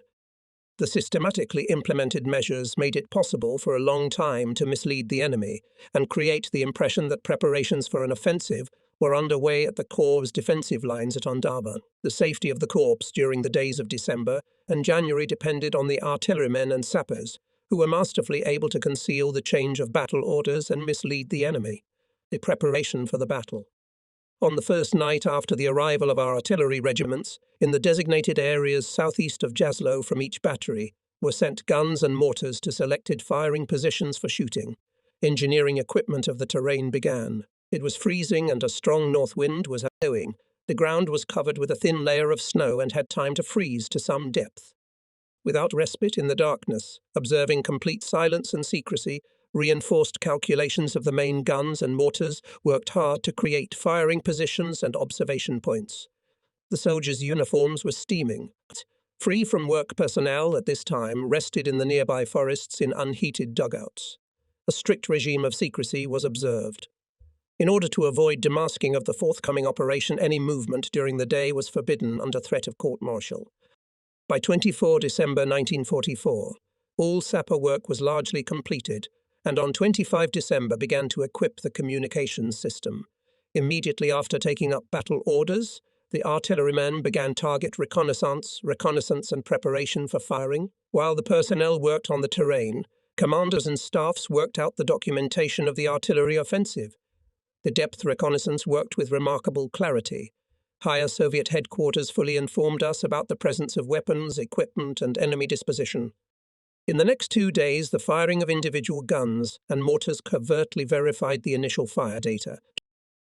The systematically implemented measures made it possible for a long time to mislead the enemy and create the impression that preparations for an offensive were underway at the Corps' defensive lines at Ondava. The safety of the Corps during the days of December and January depended on the artillerymen and sappers, who were masterfully able to conceal the change of battle orders and mislead the enemy. The preparation for the battle. On the first night after the arrival of our artillery regiments, in the designated areas southeast of Jaslo from each battery, were sent guns and mortars to selected firing positions for shooting. Engineering equipment of the terrain began. It was freezing and a strong north wind was blowing. The ground was covered with a thin layer of snow and had time to freeze to some depth. without respite in the darkness, observing complete silence and secrecy. Reinforced calculations of the main guns and mortars worked hard to create firing positions and observation points. The soldiers' uniforms were steaming. Free from work personnel at this time rested in the nearby forests in unheated dugouts. A strict regime of secrecy was observed. In order to avoid demasking of the forthcoming operation, any movement during the day was forbidden under threat of court-martial. By 24 December 1944, all sapper work was largely completed, and on 25 December began to equip the communications system. Immediately after taking up battle orders, the artillerymen began target reconnaissance and preparation for firing. While the personnel worked on the terrain, commanders and staffs worked out the documentation of the artillery offensive. The depth reconnaissance worked with remarkable clarity. Higher Soviet headquarters fully informed us about the presence of weapons, equipment, and enemy disposition. In the next 2 days, the firing of individual guns and mortars covertly verified the initial fire data.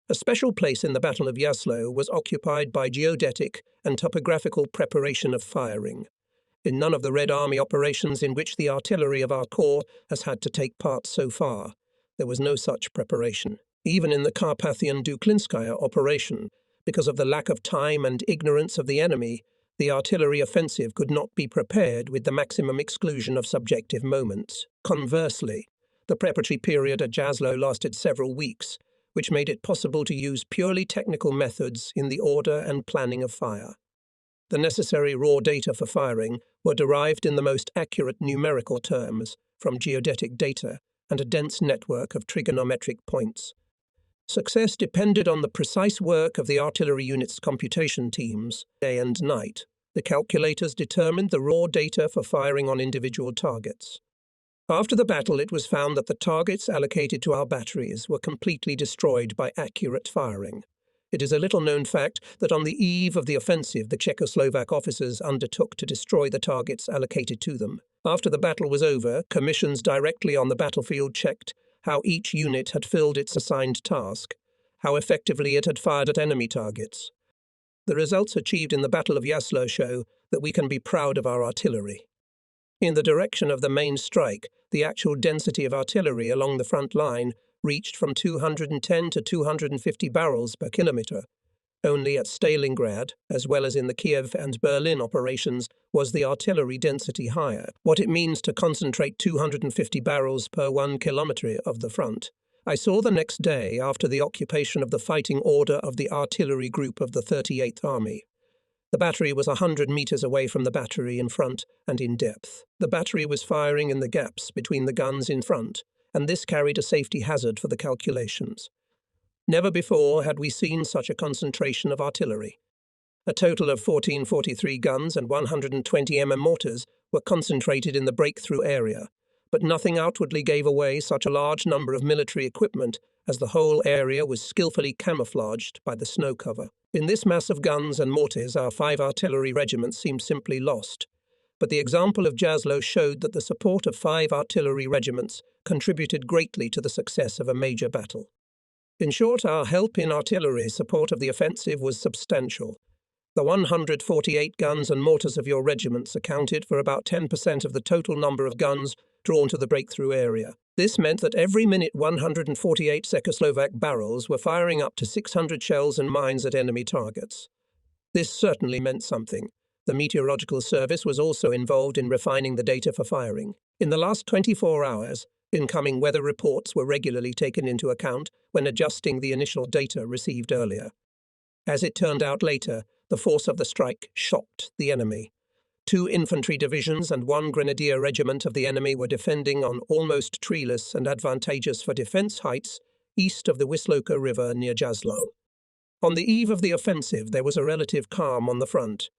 A special place in the Battle of Yaslo was occupied by geodetic and topographical preparation of firing. In none of the Red Army operations in which the artillery of our corps has had to take part so far, there was no such preparation. Even in the Carpathian Duklinskaya operation, because of the lack of time and ignorance of the enemy, the artillery offensive could not be prepared with the maximum exclusion of subjective moments. Conversely, the preparatory period at Jaslo lasted several weeks, which made it possible to use purely technical methods in the order and planning of fire. The necessary raw data for firing were derived in the most accurate numerical terms from geodetic data and a dense network of trigonometric points. Success depended on the precise work of the artillery unit's computation teams, day and night. The calculators determined the raw data for firing on individual targets. After the battle, it was found that the targets allocated to our batteries were completely destroyed by accurate firing. It is a little-known fact that on the eve of the offensive, the Czechoslovak officers undertook to destroy the targets allocated to them. After the battle was over, commissions directly on the battlefield checked how each unit had filled its assigned task, how effectively it had fired at enemy targets. The results achieved in the Battle of Yaslo show that we can be proud of our artillery. In the direction of the main strike, the actual density of artillery along the front line reached from 210 to 250 barrels per kilometre. Only at Stalingrad, as well as in the Kiev and Berlin operations, was the artillery density higher. What it means to concentrate 250 barrels per 1 kilometre of the front. I saw the next day after the occupation of the fighting order of the artillery group of the 38th Army. The battery was 100 metres away from the battery in front and in depth. The battery was firing in the gaps between the guns in front, and this carried a safety hazard for the calculations. Never before had we seen such a concentration of artillery. A total of 1443 guns and 120 mm mortars were concentrated in the breakthrough area, but nothing outwardly gave away such a large number of military equipment as the whole area was skillfully camouflaged by the snow cover. In this mass of guns and mortars, our 5 artillery regiments seemed simply lost, but the example of Jaslo showed that the support of 5 artillery regiments contributed greatly to the success of a major battle. In short, our help in artillery support of the offensive was substantial. The 148 guns and mortars of your regiments accounted for about 10% of the total number of guns drawn to the breakthrough area. This meant that every minute 148 Czechoslovak barrels were firing up to 600 shells and mines at enemy targets. This certainly meant something. The Meteorological Service was also involved in refining the data for firing. In the last 24 hours, incoming weather reports were regularly taken into account when adjusting the initial data received earlier. As it turned out later, the force of the strike shocked the enemy. 2 infantry divisions and 1 grenadier regiment of the enemy were defending on almost treeless and advantageous for defence heights east of the Wisloka River near Jaslo. On the eve of the offensive, there was a relative calm on the front.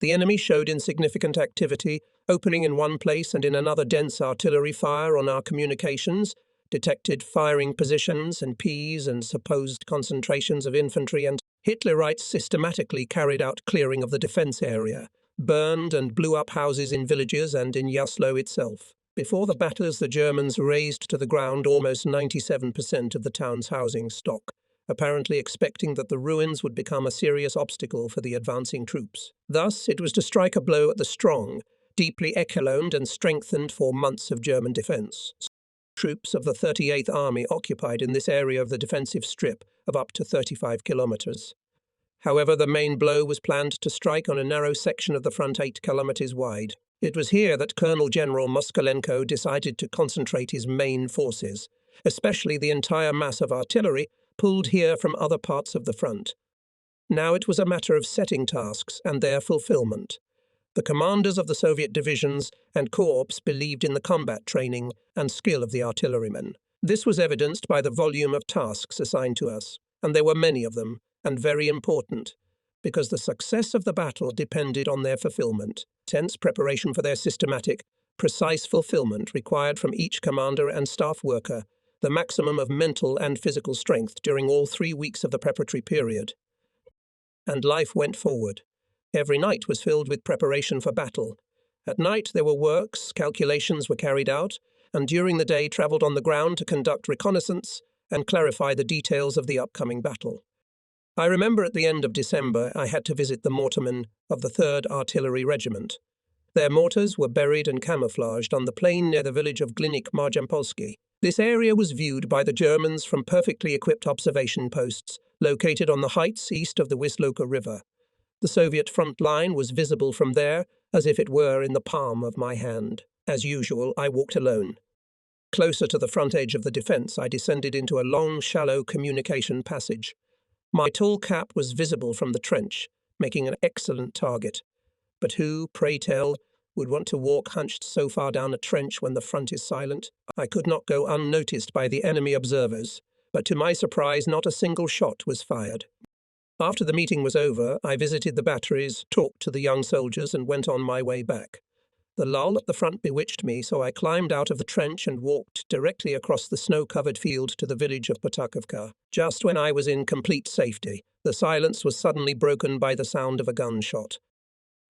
The enemy showed insignificant activity, opening in one place and in another dense artillery fire on our communications, detected firing positions and Ps and supposed concentrations of infantry, and Hitlerites systematically carried out clearing of the defence area, burned and blew up houses in villages and in Yaslo itself. Before the batters, the Germans razed to the ground almost 97% of the town's housing stock, apparently expecting that the ruins would become a serious obstacle for the advancing troops. Thus, it was to strike a blow at the strong, deeply echeloned and strengthened for months of German defence. Troops of the 38th Army occupied in this area of the defensive strip of up to 35 kilometres. However, the main blow was planned to strike on a narrow section of the front 8 kilometres wide. It was here that Colonel General Moskalenko decided to concentrate his main forces, especially the entire mass of artillery pulled here from other parts of the front. Now it was a matter of setting tasks and their fulfillment. The commanders of the Soviet divisions and corps believed in the combat training and skill of the artillerymen. This was evidenced by the volume of tasks assigned to us, and there were many of them, and very important, because the success of the battle depended on their fulfillment. Tense preparation for their systematic, precise fulfillment required from each commander and staff worker the maximum of mental and physical strength during all 3 weeks of the preparatory period. And life went forward. Every night was filled with preparation for battle. At night there were works, calculations were carried out, and during the day travelled on the ground to conduct reconnaissance and clarify the details of the upcoming battle. I remember at the end of December I had to visit the mortarmen of the 3rd Artillery Regiment. Their mortars were buried and camouflaged on the plain near the village of Glinik-Marjampolski. This area was viewed by the Germans from perfectly equipped observation posts located on the heights east of the Wisloka River. The Soviet front line was visible from there as if it were in the palm of my hand. As usual, I walked alone. Closer to the front edge of the defence, I descended into a long, shallow communication passage. My tall cap was visible from the trench, making an excellent target. But who, pray tell, would want to walk hunched so far down a trench when the front is silent? I could not go unnoticed by the enemy observers, but to my surprise not a single shot was fired. After the meeting was over, I visited the batteries, talked to the young soldiers, and went on my way back. The lull at the front bewitched me, so I climbed out of the trench and walked directly across the snow-covered field to the village of Potakovka. Just when I was in complete safety, the silence was suddenly broken by the sound of a gunshot.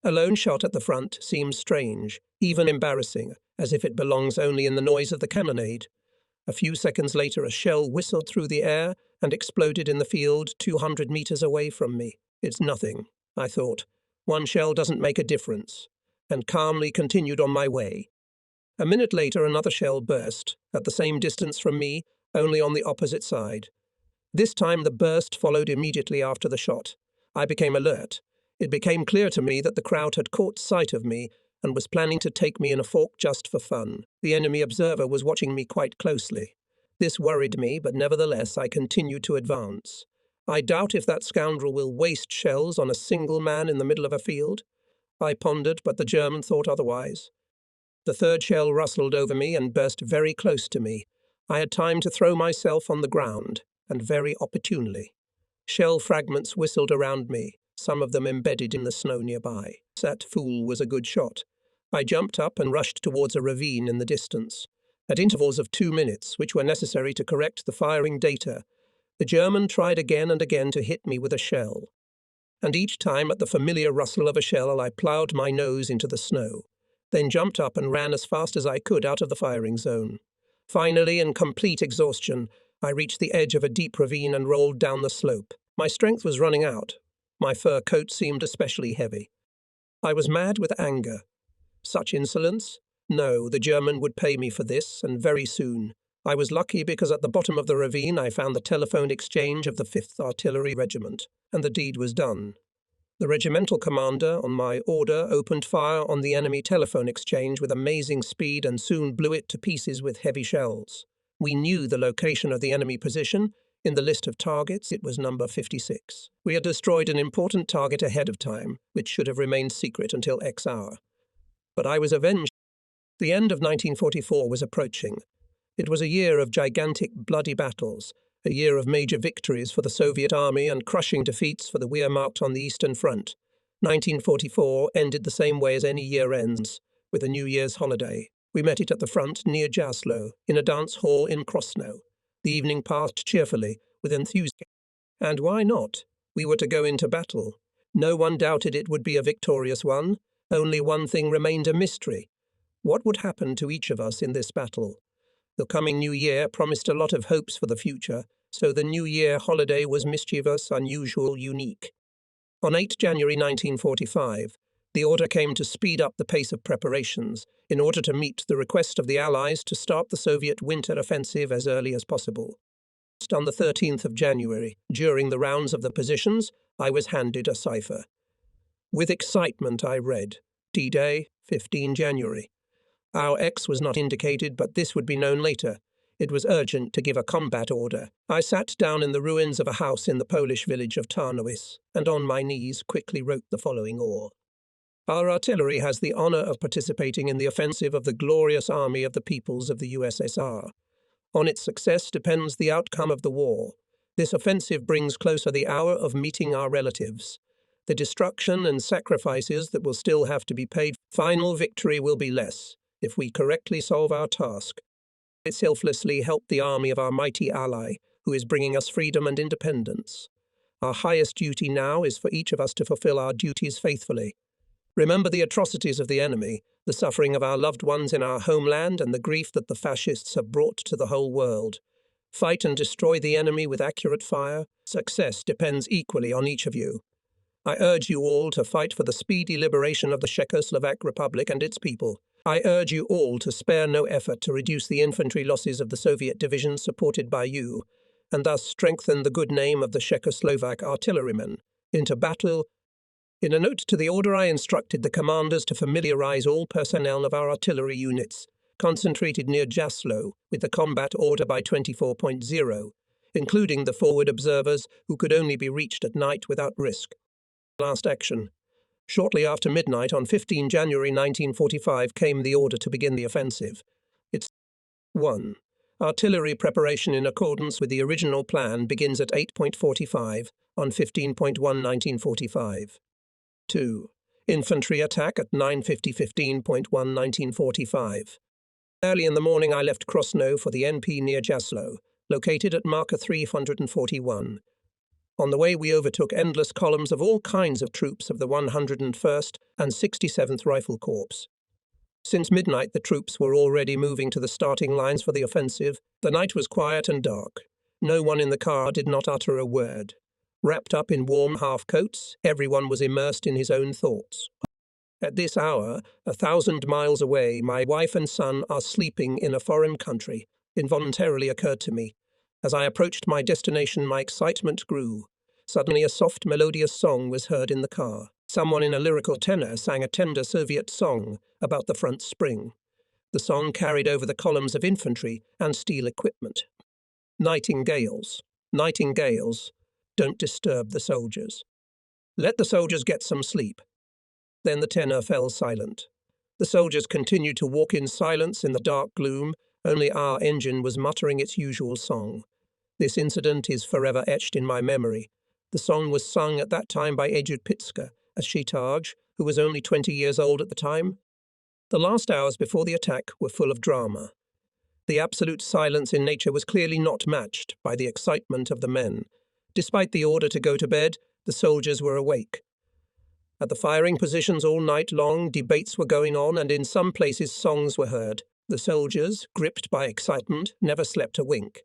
A lone shot at the front seems strange, even embarrassing, as if it belongs only in the noise of the cannonade. A few seconds later, a shell whistled through the air and exploded in the field 200 meters away from me. It's nothing, I thought. One shell doesn't make a difference, and calmly continued on my way. A minute later, another shell burst, at the same distance from me, only on the opposite side. This time the burst followed immediately after the shot. I became alert. It became clear to me that the crowd had caught sight of me and was planning to take me in a fork just for fun. The enemy observer was watching me quite closely. This worried me, but nevertheless I continued to advance. I doubt if that scoundrel will waste shells on a single man in the middle of a field. I pondered, but the German thought otherwise. The third shell rustled over me and burst very close to me. I had time to throw myself on the ground, and very opportunely. Shell fragments whistled around me, some of them embedded in the snow nearby. That fool was a good shot. I jumped up and rushed towards a ravine in the distance. At intervals of 2 minutes, which were necessary to correct the firing data, the German tried again and again to hit me with a shell. And each time at the familiar rustle of a shell I ploughed my nose into the snow, then jumped up and ran as fast as I could out of the firing zone. Finally, in complete exhaustion, I reached the edge of a deep ravine and rolled down the slope. My strength was running out. My fur coat seemed especially heavy. I was mad with anger. Such insolence? No, the German would pay me for this, and very soon. I was lucky because at the bottom of the ravine I found the telephone exchange of the 5th Artillery Regiment, and the deed was done. The regimental commander, on my order, opened fire on the enemy telephone exchange with amazing speed and soon blew it to pieces with heavy shells. We knew the location of the enemy position. In the list of targets, it was number 56. We had destroyed an important target ahead of time, which should have remained secret until X hour. But I was avenged. The end of 1944 was approaching. It was a year of gigantic, bloody battles, a year of major victories for the Soviet army and crushing defeats for the Wehrmacht on the Eastern Front. 1944 ended the same way as any year ends, with a New Year's holiday. We met it at the front near Jaslow, in a dance hall in Krosno. The evening passed cheerfully, with enthusiasm. And why not? We were to go into battle. No one doubted it would be a victorious one. Only one thing remained a mystery. What would happen to each of us in this battle? The coming New Year promised a lot of hopes for the future, so the New Year holiday was mischievous, unusual, unique. On 8 January 1945, The order came to speed up the pace of preparations in order to meet the request of the Allies to start the Soviet winter offensive as early as possible. On the 13th of January, during the rounds of the positions, I was handed a cipher. With excitement I read, D-Day, 15 January. Our X was not indicated, but this would be known later. It was urgent to give a combat order. I sat down in the ruins of a house in the Polish village of Tarnowice, and on my knees quickly wrote the following oar. Our artillery has the honor of participating in the offensive of the glorious army of the peoples of the USSR. On its success depends the outcome of the war. This offensive brings closer the hour of meeting our relatives. The destruction and sacrifices that will still have to be paid, final victory will be less if we correctly solve our task. It selflessly help the army of our mighty ally, who is bringing us freedom and independence. Our highest duty now is for each of us to fulfill our duties faithfully. Remember the atrocities of the enemy, the suffering of our loved ones in our homeland, and the grief that the fascists have brought to the whole world. Fight and destroy the enemy with accurate fire. Success depends equally on each of you. I urge you all to fight for the speedy liberation of the Czechoslovak Republic and its people. I urge you all to spare no effort to reduce the infantry losses of the Soviet divisions supported by you, and thus strengthen the good name of the Czechoslovak artillerymen. Into battle. In a note to the order, I instructed the commanders to familiarize all personnel of our artillery units, concentrated near Jaslow, with the combat order by 24.0, including the forward observers who could only be reached at night without risk. Last action. Shortly after midnight on 15 January 1945 came the order to begin the offensive. It's 1. Artillery preparation in accordance with the original plan begins at 8.45 on 15.1 1945. 2. Infantry attack at 9:15 1945. Early in the morning I left Krosno for the NP near Jaslow, located at marker 341. On the way we overtook endless columns of all kinds of troops of the 101st and 67th Rifle Corps. Since midnight the troops were already moving to the starting lines for the offensive. The night was quiet and dark. No one in the car did not utter a word. Wrapped up in warm half-coats, everyone was immersed in his own thoughts. At this hour, 1,000 miles away, my wife and son are sleeping in a foreign country, involuntarily occurred to me. As I approached my destination, my excitement grew. Suddenly a soft, melodious song was heard in the car. Someone in a lyrical tenor sang a tender Soviet song about the front spring. The song carried over the columns of infantry and steel equipment. Nightingales, nightingales, don't disturb the soldiers. Let the soldiers get some sleep. Then the tenor fell silent. The soldiers continued to walk in silence in the dark gloom. Only our engine was muttering its usual song. This incident is forever etched in my memory. The song was sung at that time by Ejud Pitska, a Shitaj, who was only 20 years old at the time. The last hours before the attack were full of drama. The absolute silence in nature was clearly not matched by the excitement of the men. Despite the order to go to bed, the soldiers were awake. At the firing positions all night long, debates were going on, and in some places songs were heard. The soldiers, gripped by excitement, never slept a wink.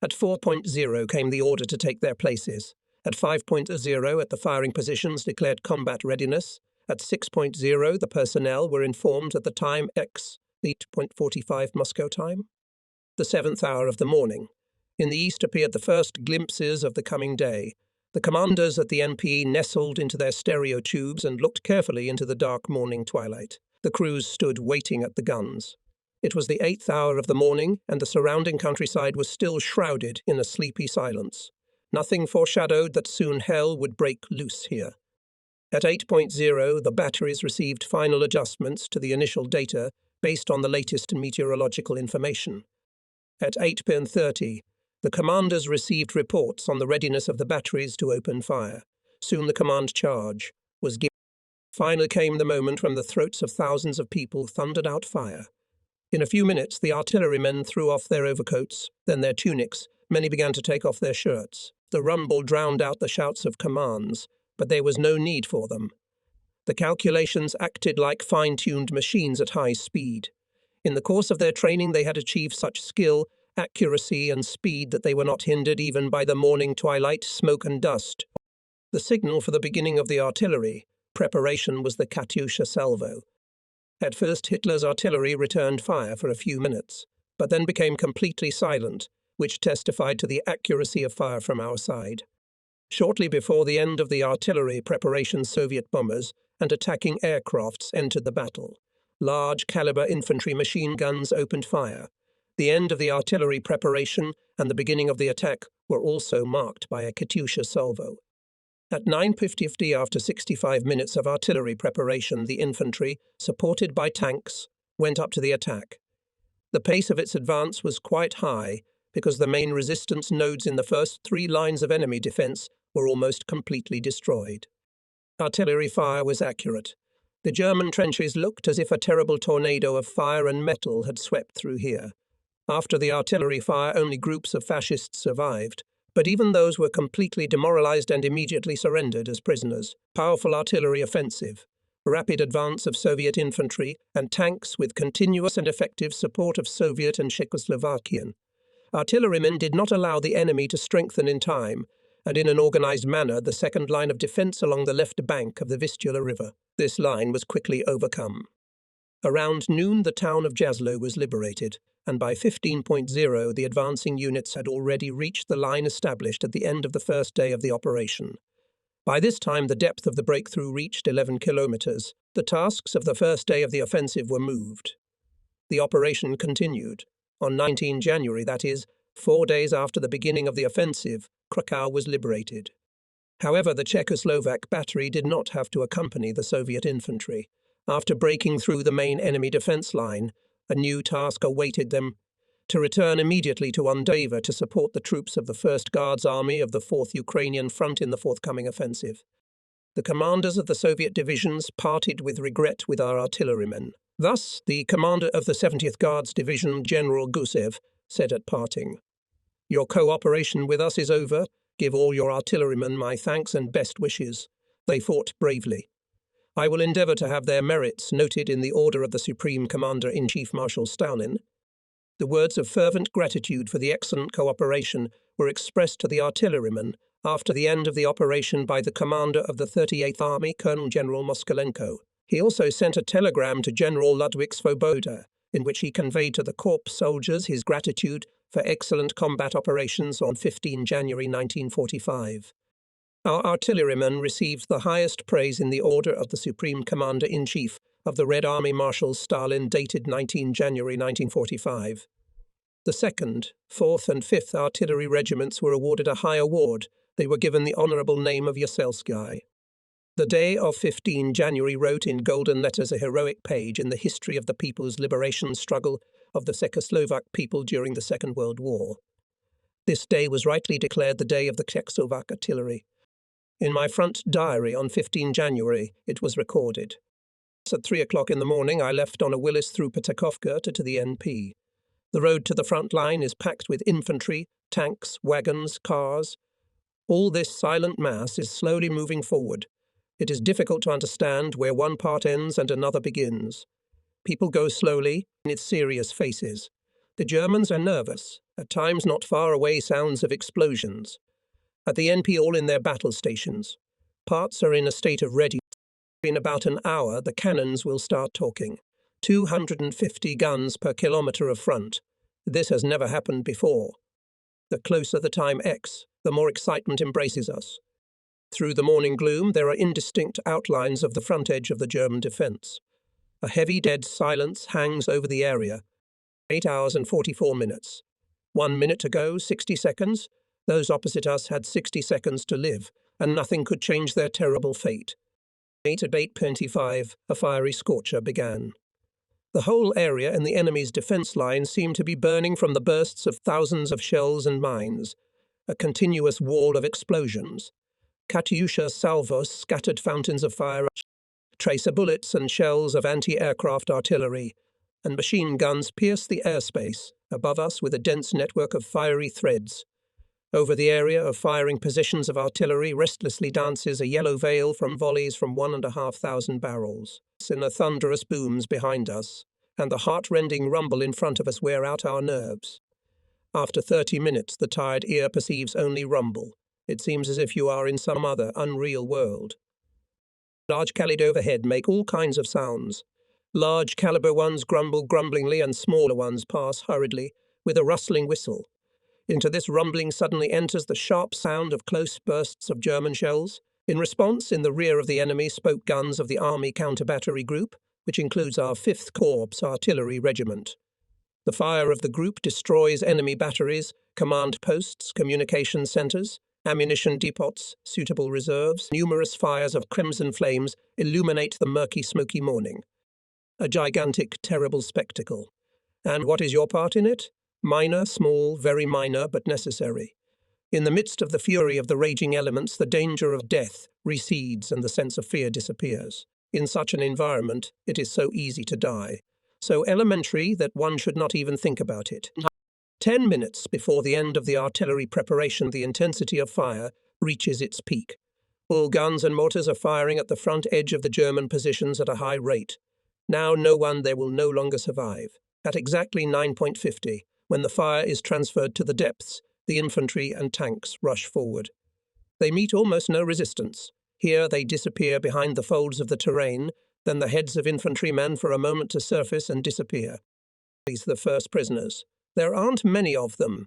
At 4.0 came the order to take their places. At 5.0, at the firing positions declared combat readiness. At 6.0, the personnel were informed at the time X, 8.45 Moscow time. The 7th hour of the morning. In the east appeared the first glimpses of the coming day. The commanders at the NP nestled into their stereo tubes and looked carefully into the dark morning twilight. The crews stood waiting at the guns. It was the 8th hour of the morning, and the surrounding countryside was still shrouded in a sleepy silence. Nothing foreshadowed that soon hell would break loose here. At 8.0, the batteries received final adjustments to the initial data based on the latest meteorological information. At 8:30, the commanders received reports on the readiness of the batteries to open fire. Soon the command charge was given. Finally came the moment when the throats of thousands of people thundered out fire. In a few minutes, the artillerymen threw off their overcoats, then their tunics. Many began to take off their shirts. The rumble drowned out the shouts of commands, but there was no need for them. The calculations acted like fine-tuned machines at high speed. In the course of their training, they had achieved such skill, accuracy, and speed that they were not hindered even by the morning twilight, smoke, and dust. The signal for the beginning of the artillery, preparation was the Katyusha salvo. At first, Hitler's artillery returned fire for a few minutes, but then became completely silent, which testified to the accuracy of fire from our side. Shortly before the end of the artillery preparation, Soviet bombers and attacking aircrafts entered the battle. Large-caliber infantry machine guns opened fire. The end of the artillery preparation and the beginning of the attack were also marked by a Katyusha salvo. At 9:50, after 65 minutes of artillery preparation, the infantry, supported by tanks, went up to the attack. The pace of its advance was quite high because the main resistance nodes in the first 3 lines of enemy defense were almost completely destroyed. Artillery fire was accurate. The German trenches looked as if a terrible tornado of fire and metal had swept through here. After the artillery fire, only groups of fascists survived, but even those were completely demoralized and immediately surrendered as prisoners. Powerful artillery offensive, rapid advance of Soviet infantry, and tanks with continuous and effective support of Soviet and Czechoslovakian. Artillerymen did not allow the enemy to strengthen in time, and in an organized manner the second line of defense along the left bank of the Vistula River. This line was quickly overcome. Around noon, the town of Jaslo was liberated, and by 15:00 the advancing units had already reached the line established at the end of the first day of the operation. By this time, the depth of the breakthrough reached 11 kilometers. The tasks of the first day of the offensive were moved. The operation continued. On 19 January, that is, 4 days after the beginning of the offensive, Krakow was liberated. However, the Czechoslovak battery did not have to accompany the Soviet infantry. After breaking through the main enemy defense line, a new task awaited them: to return immediately to Ondava to support the troops of the 1st Guards Army of the 4th Ukrainian Front in the forthcoming offensive. The commanders of the Soviet divisions parted with regret with our artillerymen. Thus, the commander of the 70th Guards Division, General Gusev, said at parting, "Your cooperation with us is over. Give all your artillerymen my thanks and best wishes. They fought bravely. I will endeavour to have their merits noted in the order of the Supreme Commander-in-Chief Marshal Stalin." The words of fervent gratitude for the excellent cooperation were expressed to the artillerymen after the end of the operation by the commander of the 38th Army, Colonel General Moskalenko. He also sent a telegram to General Ludwig Svoboda, in which he conveyed to the Corps soldiers his gratitude for excellent combat operations on 15 January 1945. Our artillerymen received the highest praise in the order of the Supreme Commander-in-Chief of the Red Army Marshal Stalin, dated 19 January 1945. The 2nd, 4th and 5th artillery regiments were awarded a high award. They were given the honourable name of Yaselsky. The day of 15 January wrote in golden letters a heroic page in the history of the people's liberation struggle of the Czechoslovak people during the Second World War. This day was rightly declared the day of the Czechoslovak artillery. In my front diary on 15 January, it was recorded. At 3 o'clock in the morning, I left on a Willis through Petakovka to the NP. The road to the front line is packed with infantry, tanks, wagons, cars. All this silent mass is slowly moving forward. It is difficult to understand where one part ends and another begins. People go slowly, with serious faces. The Germans are nervous. At times, not far away, sounds of explosions. At the NP, all in their battle stations. Parts are in a state of readiness. In about an hour, the cannons will start talking. 250 guns per kilometre of front. This has never happened before. The closer the time X, the more excitement embraces us. Through the morning gloom, there are indistinct outlines of the front edge of the German defence. A heavy dead silence hangs over the area. 8 hours and 44 minutes. 1 minute to go, 60 seconds. Those opposite us had 60 seconds to live, and nothing could change their terrible fate. At 8:25, a fiery scorcher began. The whole area in the enemy's defence line seemed to be burning from the bursts of thousands of shells and mines, a continuous wall of explosions. Katyusha salvos scattered fountains of fire, tracer bullets and shells of anti-aircraft artillery, and machine guns pierced the airspace above us with a dense network of fiery threads. Over the area of firing positions of artillery restlessly dances a yellow veil from volleys from 1,500 barrels. In the thunderous booms behind us, and the heart-rending rumble in front of us wear out our nerves. After 30 minutes, the tired ear perceives only rumble. It seems as if you are in some other unreal world. Large calibre overhead make all kinds of sounds. Large caliber ones grumble grumblingly and smaller ones pass hurriedly with a rustling whistle. Into this rumbling suddenly enters the sharp sound of close bursts of German shells. In response, in the rear of the enemy spoke guns of the Army Counter-Battery Group, which includes our 5th Corps Artillery Regiment. The fire of the group destroys enemy batteries, command posts, communication centres, ammunition depots, suitable reserves. Numerous fires of crimson flames illuminate the murky, smoky morning. A gigantic, terrible spectacle. And what is your part in it? Minor, small, very minor, but necessary. In the midst of the fury of the raging elements, the danger of death recedes and the sense of fear disappears. In such an environment, it is so easy to die, so elementary that one should not even think about it. 10 minutes before the end of the artillery preparation, the intensity of fire reaches its peak. All guns and mortars are firing at the front edge of the German positions at a high rate. Now no one there will no longer survive. At exactly 9:50, when the fire is transferred to the depths, the infantry and tanks rush forward. They meet almost no resistance. Here they disappear behind the folds of the terrain, then the heads of infantrymen for a moment to surface and disappear. These are the first prisoners. There aren't many of them.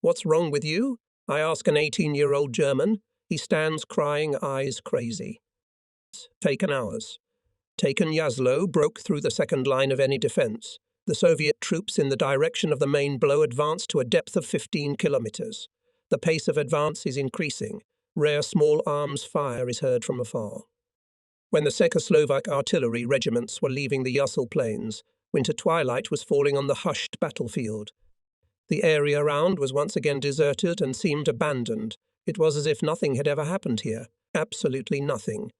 What's wrong with you? I ask an 18-year-old German. He stands crying, eyes crazy. Taken hours. Taken Yazlo broke through the second line of any defense. The Soviet troops in the direction of the main blow advanced to a depth of 15 kilometers. The pace of advance is increasing. Rare small arms fire is heard from afar. When the Czechoslovak artillery regiments were leaving the Yasl plains, winter twilight was falling on the hushed battlefield. The area around was once again deserted and seemed abandoned. It was as if nothing had ever happened here. Absolutely nothing.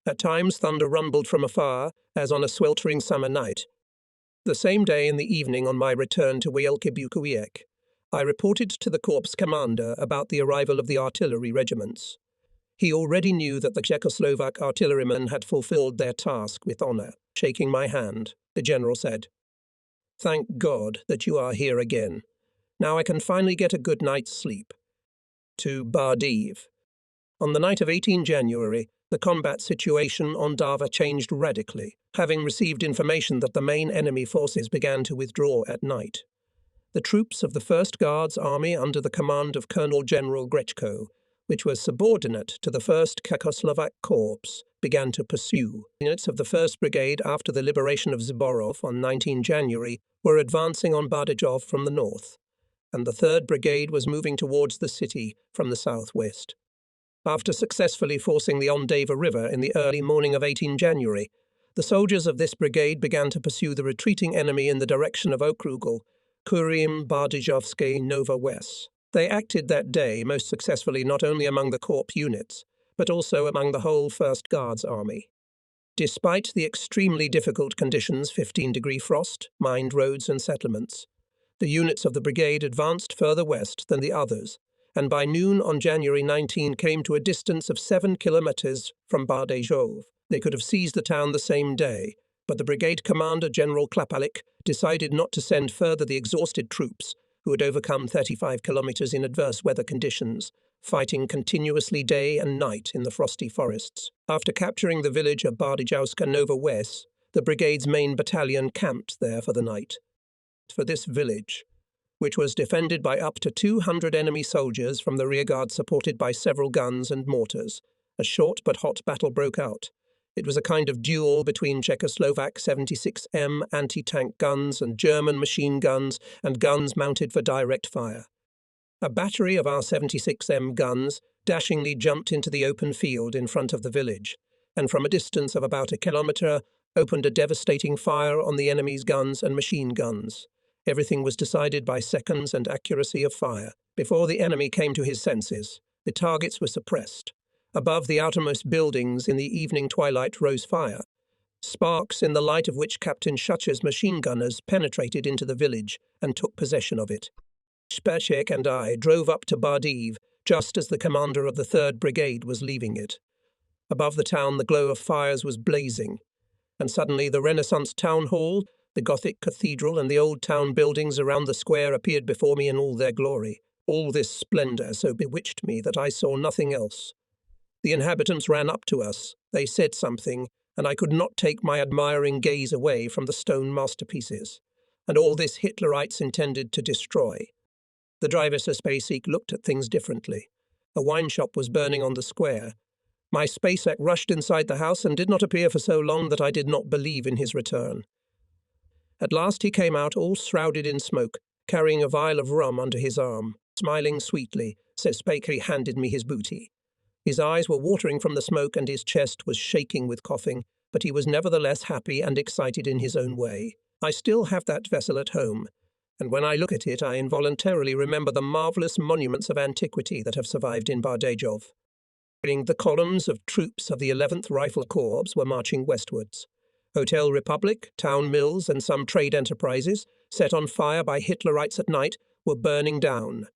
At times thunder rumbled from afar, as on a sweltering summer night. The same day in the evening on my return to Wielkie Bukowiec, I reported to the corps commander about the arrival of the artillery regiments. He already knew that the Czechoslovak artillerymen had fulfilled their task with honour. Shaking my hand, the general said, "Thank God that you are here again. Now I can finally get a good night's sleep." To Bardiv. On the night of 18 January, the combat situation on Dava changed radically, having received information that the main enemy forces began to withdraw at night. The troops of the 1st Guards Army under the command of Colonel General Grechko, which was subordinate to the 1st Czechoslovak Corps, began to pursue. Units of the 1st Brigade after the liberation of Zborov on 19 January were advancing on Bardejov from the north, and the 3rd Brigade was moving towards the city from the southwest. After successfully forcing the Ondava River in the early morning of 18 January, the soldiers of this brigade began to pursue the retreating enemy in the direction of Okrugel, Kurim, Bardejovsky, Nova West. They acted that day most successfully not only among the corps units, but also among the whole 1st Guards Army. Despite the extremely difficult conditions, 15-degree frost, mined roads and settlements, the units of the brigade advanced further west than the others, and by noon on January 19 came to a distance of 7 kilometers from Bardejov. They could have seized the town the same day, but the brigade commander, General Klapalik, decided not to send further the exhausted troops, who had overcome 35 kilometers in adverse weather conditions, fighting continuously day and night in the frosty forests. After capturing the village of Bardejovska Nova West, the brigade's main battalion camped there for the night. For this village, which was defended by up to 200 enemy soldiers from the rearguard supported by several guns and mortars, a short but hot battle broke out. It was a kind of duel between Czechoslovak 76M anti-tank guns and German machine guns and guns mounted for direct fire. A battery of our 76M guns dashingly jumped into the open field in front of the village, and from a distance of about a kilometre opened a devastating fire on the enemy's guns and machine guns. Everything was decided by seconds and accuracy of fire. Before the enemy came to his senses, the targets were suppressed. Above the outermost buildings in the evening twilight rose fire, sparks in the light of which Captain Schucher's machine gunners penetrated into the village and took possession of it. Speshek and I drove up to Bardiv just as the commander of the 3rd Brigade was leaving it. Above the town the glow of fires was blazing, and suddenly the Renaissance town hall, the Gothic cathedral and the old town buildings around the square appeared before me in all their glory. All this splendour so bewitched me that I saw nothing else. The inhabitants ran up to us. They said something, and I could not take my admiring gaze away from the stone masterpieces. And all this Hitlerites intended to destroy. The driver Spacek looked at things differently. A wine shop was burning on the square. My Spacek rushed inside the house and did not appear for so long that I did not believe in his return. At last he came out all shrouded in smoke, carrying a vial of rum under his arm. Smiling sweetly, Spacek handed me his booty. His eyes were watering from the smoke and his chest was shaking with coughing, but he was nevertheless happy and excited in his own way. I still have that vessel at home, and when I look at it I involuntarily remember the marvellous monuments of antiquity that have survived in Bardejov. The columns of troops of the 11th Rifle Corps were marching westwards. Hotel Republic, town mills, and some trade enterprises, set on fire by Hitlerites at night, were burning down.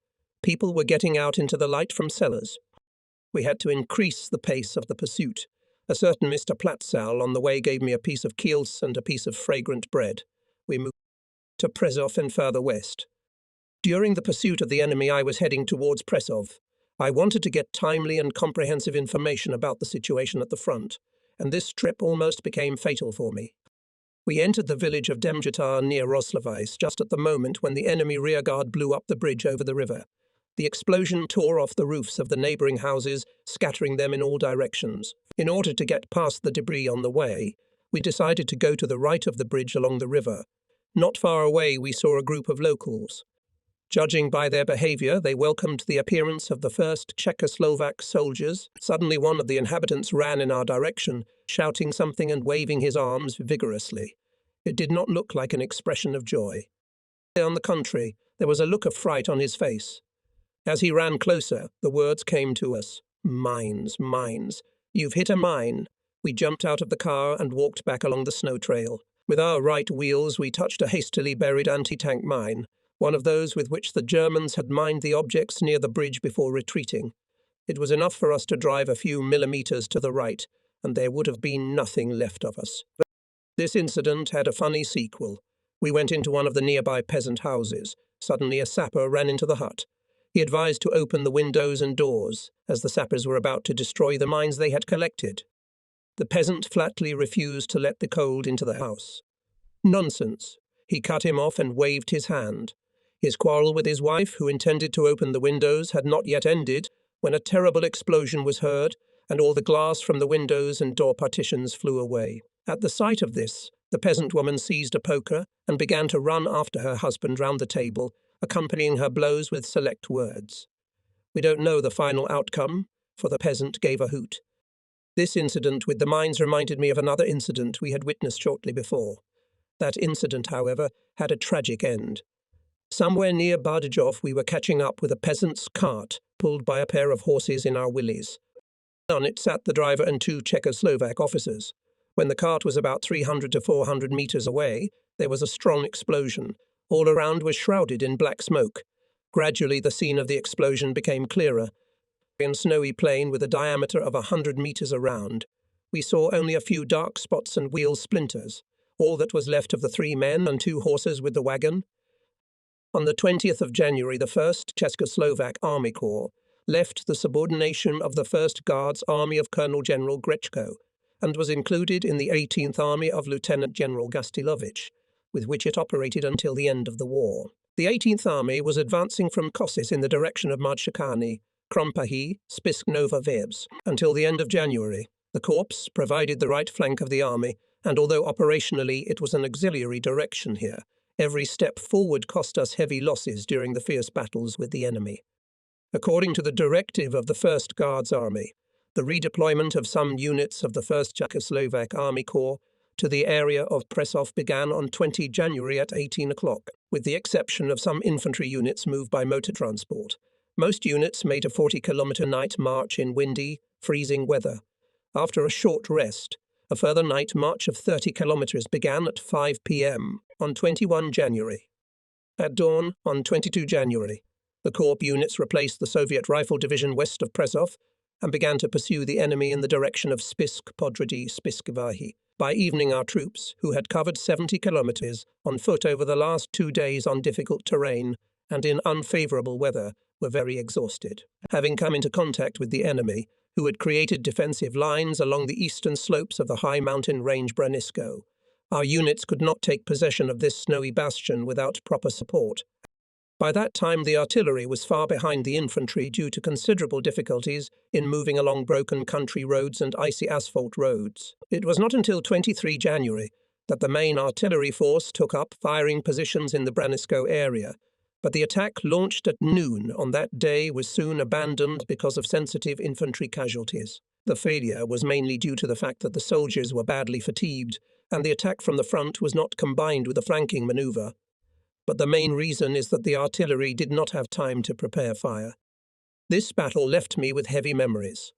People were getting out into the light from cellars. We had to increase the pace of the pursuit. A certain Mr. Platzal on the way gave me a piece of kielce and a piece of fragrant bread. We moved to Presov and further west. During the pursuit of the enemy I was heading towards Presov. I wanted to get timely and comprehensive information about the situation at the front, and this trip almost became fatal for me. We entered the village of Demjatar near Roslavais just at the moment when the enemy rearguard blew up the bridge over the river. The explosion tore off the roofs of the neighbouring houses, scattering them in all directions. In order to get past the debris on the way, we decided to go to the right of the bridge along the river. Not far away we saw a group of locals. Judging by their behaviour, they welcomed the appearance of the first Czechoslovak soldiers. Suddenly one of the inhabitants ran in our direction, shouting something and waving his arms vigorously. It did not look like an expression of joy. On the contrary, there was a look of fright on his face. As he ran closer, the words came to us. Mines, mines. You've hit a mine. We jumped out of the car and walked back along the snow trail. With our right wheels, we touched a hastily buried anti-tank mine, one of those with which the Germans had mined the objects near the bridge before retreating. It was enough for us to drive a few millimeters to the right, and there would have been nothing left of us. This incident had a funny sequel. We went into one of the nearby peasant houses. Suddenly a sapper ran into the hut. He advised to open the windows and doors, as the sappers were about to destroy the mines they had collected. The peasant flatly refused to let the cold into the house. Nonsense. He cut him off and waved his hand. His quarrel with his wife, who intended to open the windows, had not yet ended when a terrible explosion was heard, and all the glass from the windows and door partitions flew away. At the sight of this, the peasant woman seized a poker and began to run after her husband round the table, accompanying her blows with select words. We don't know the final outcome, for the peasant gave a hoot. This incident with the mines reminded me of another incident we had witnessed shortly before. That incident, however, had a tragic end. Somewhere near Bardejov we were catching up with a peasant's cart pulled by a pair of horses in our willies. On it sat the driver and two Czechoslovak officers. When the cart was about 300 to 400 meters away, there was a strong explosion. All around was shrouded in black smoke. Gradually the scene of the explosion became clearer. In a snowy plain with a diameter of 100 meters around, we saw only a few dark spots and wheel splinters, all that was left of the 3 men and 2 horses with the wagon. On the 20th of January, the 1st Czechoslovak Army Corps left the subordination of the 1st Guards Army of Colonel General Grechko and was included in the 18th Army of Lieutenant General Gastilovich, with which it operated until the end of the war. The 18th Army was advancing from Kosis in the direction of Madshakani, Krompahi, Spisk Nova Verbs, until the end of January. The corps provided the right flank of the army, and although operationally it was an auxiliary direction here, every step forward cost us heavy losses during the fierce battles with the enemy. According to the directive of the 1st Guards Army, the redeployment of some units of the 1st Czechoslovak Army Corps to the area of Presov began on 20 January at 18 o'clock, with the exception of some infantry units moved by motor transport. Most units made a 40-kilometer night march in windy, freezing weather. After a short rest, a further night march of 30 kilometers began at 5 p.m. on 21 January. At dawn, on 22 January, the Corps units replaced the Soviet Rifle Division west of Presov and began to pursue the enemy in the direction of Spisk-Podredy-Spiskvahi. By evening, our troops, who had covered 70 kilometers on foot over the last 2 days on difficult terrain and in unfavorable weather, were very exhausted. Having come into contact with the enemy, who had created defensive lines along the eastern slopes of the high mountain range Branisko. Our units could not take possession of this snowy bastion without proper support. By that time, the artillery was far behind the infantry due to considerable difficulties in moving along broken country roads and icy asphalt roads. It was not until 23 January that the main artillery force took up firing positions in the Branisko area, but the attack launched at noon on that day was soon abandoned because of sensitive infantry casualties. The failure was mainly due to the fact that the soldiers were badly fatigued, and the attack from the front was not combined with a flanking maneuver. But the main reason is that the artillery did not have time to prepare fire. This battle left me with heavy memories.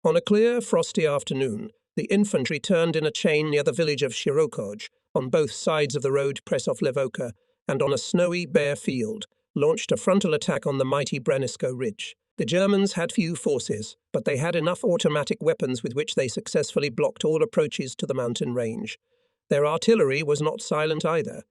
On a clear, frosty afternoon, the infantry turned in a chain near the village of Shirokoj, on both sides of the road Presov-Levoka, and on a snowy, bare field, launched a frontal attack on the mighty Branisko Ridge. The Germans had few forces, but they had enough automatic weapons with which they successfully blocked all approaches to the mountain range. Their artillery was not silent either.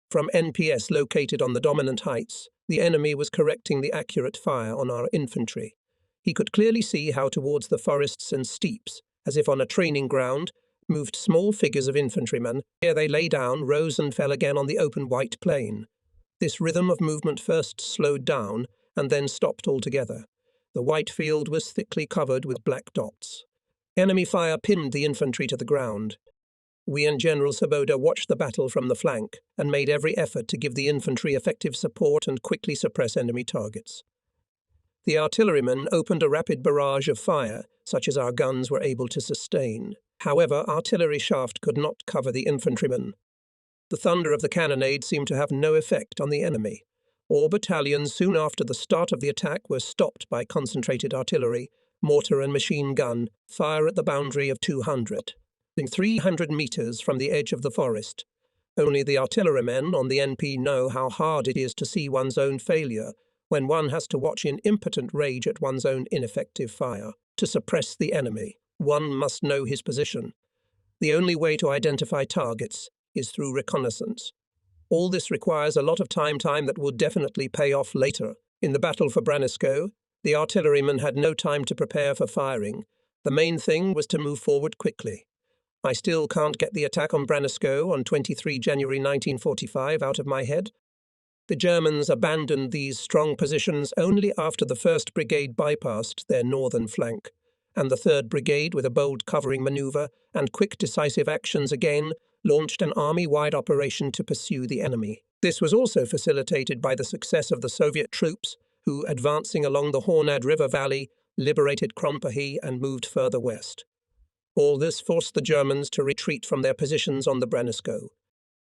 From NPS located on the dominant heights, the enemy was correcting the accurate fire on our infantry. He could clearly see how towards the forests and steeps, as if on a training ground, moved small figures of infantrymen. Here they lay down, rose and fell again on the open white plain. This rhythm of movement first slowed down and then stopped altogether. The white field was thickly covered with black dots. Enemy fire pinned the infantry to the ground. We and General Saboda watched the battle from the flank and made every effort to give the infantry effective support and quickly suppress enemy targets. The artillerymen opened a rapid barrage of fire, such as our guns were able to sustain. However, artillery shaft could not cover the infantrymen. The thunder of the cannonade seemed to have no effect on the enemy. All battalions soon after the start of the attack were stopped by concentrated artillery, mortar and machine gun, fire at the boundary of 200. 300 meters from the edge of the forest. Only the artillerymen on the NP know how hard it is to see one's own failure when one has to watch in impotent rage at one's own ineffective fire. To suppress the enemy, one must know his position. The only way to identify targets is through reconnaissance. All this requires a lot of time that will definitely pay off later. In the battle for Branisko, the artillerymen had no time to prepare for firing. The main thing was to move forward quickly. I still can't get the attack on Branisko on 23 January 1945 out of my head. The Germans abandoned these strong positions only after the 1st Brigade bypassed their northern flank, and the 3rd Brigade, with a bold covering manoeuvre and quick decisive actions again, launched an army-wide operation to pursue the enemy. This was also facilitated by the success of the Soviet troops, who, advancing along the Hornad River Valley, liberated Krompohy and moved further west. All this forced the Germans to retreat from their positions on the Branisko.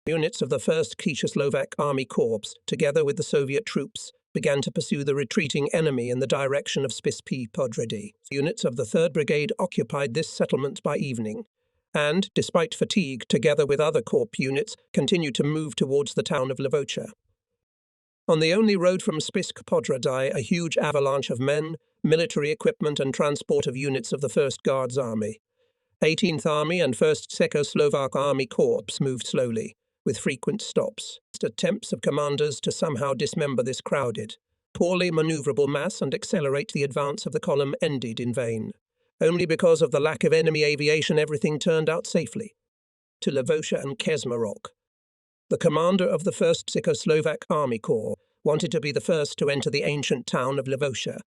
Units of the 1st Czechoslovak Army Corps, together with the Soviet troops, began to pursue the retreating enemy in the direction of Spispy Podredy. Units of the 3rd Brigade occupied this settlement by evening, and, despite fatigue, together with other Corps units, continued to move towards the town of Levocha. On the only road from Spisk Podredy, a huge avalanche of men, military equipment and transport of units of the 1st Guards Army. 18th Army and 1st Czechoslovak Army Corps moved slowly, with frequent stops. Attempts of commanders to somehow dismember this crowded, poorly maneuverable mass and accelerate the advance of the column ended in vain. Only because of the lack of enemy aviation everything turned out safely. To Levocha and Kesmarok. The commander of the 1st Czechoslovak Army Corps wanted to be the first to enter the ancient town of Levocha.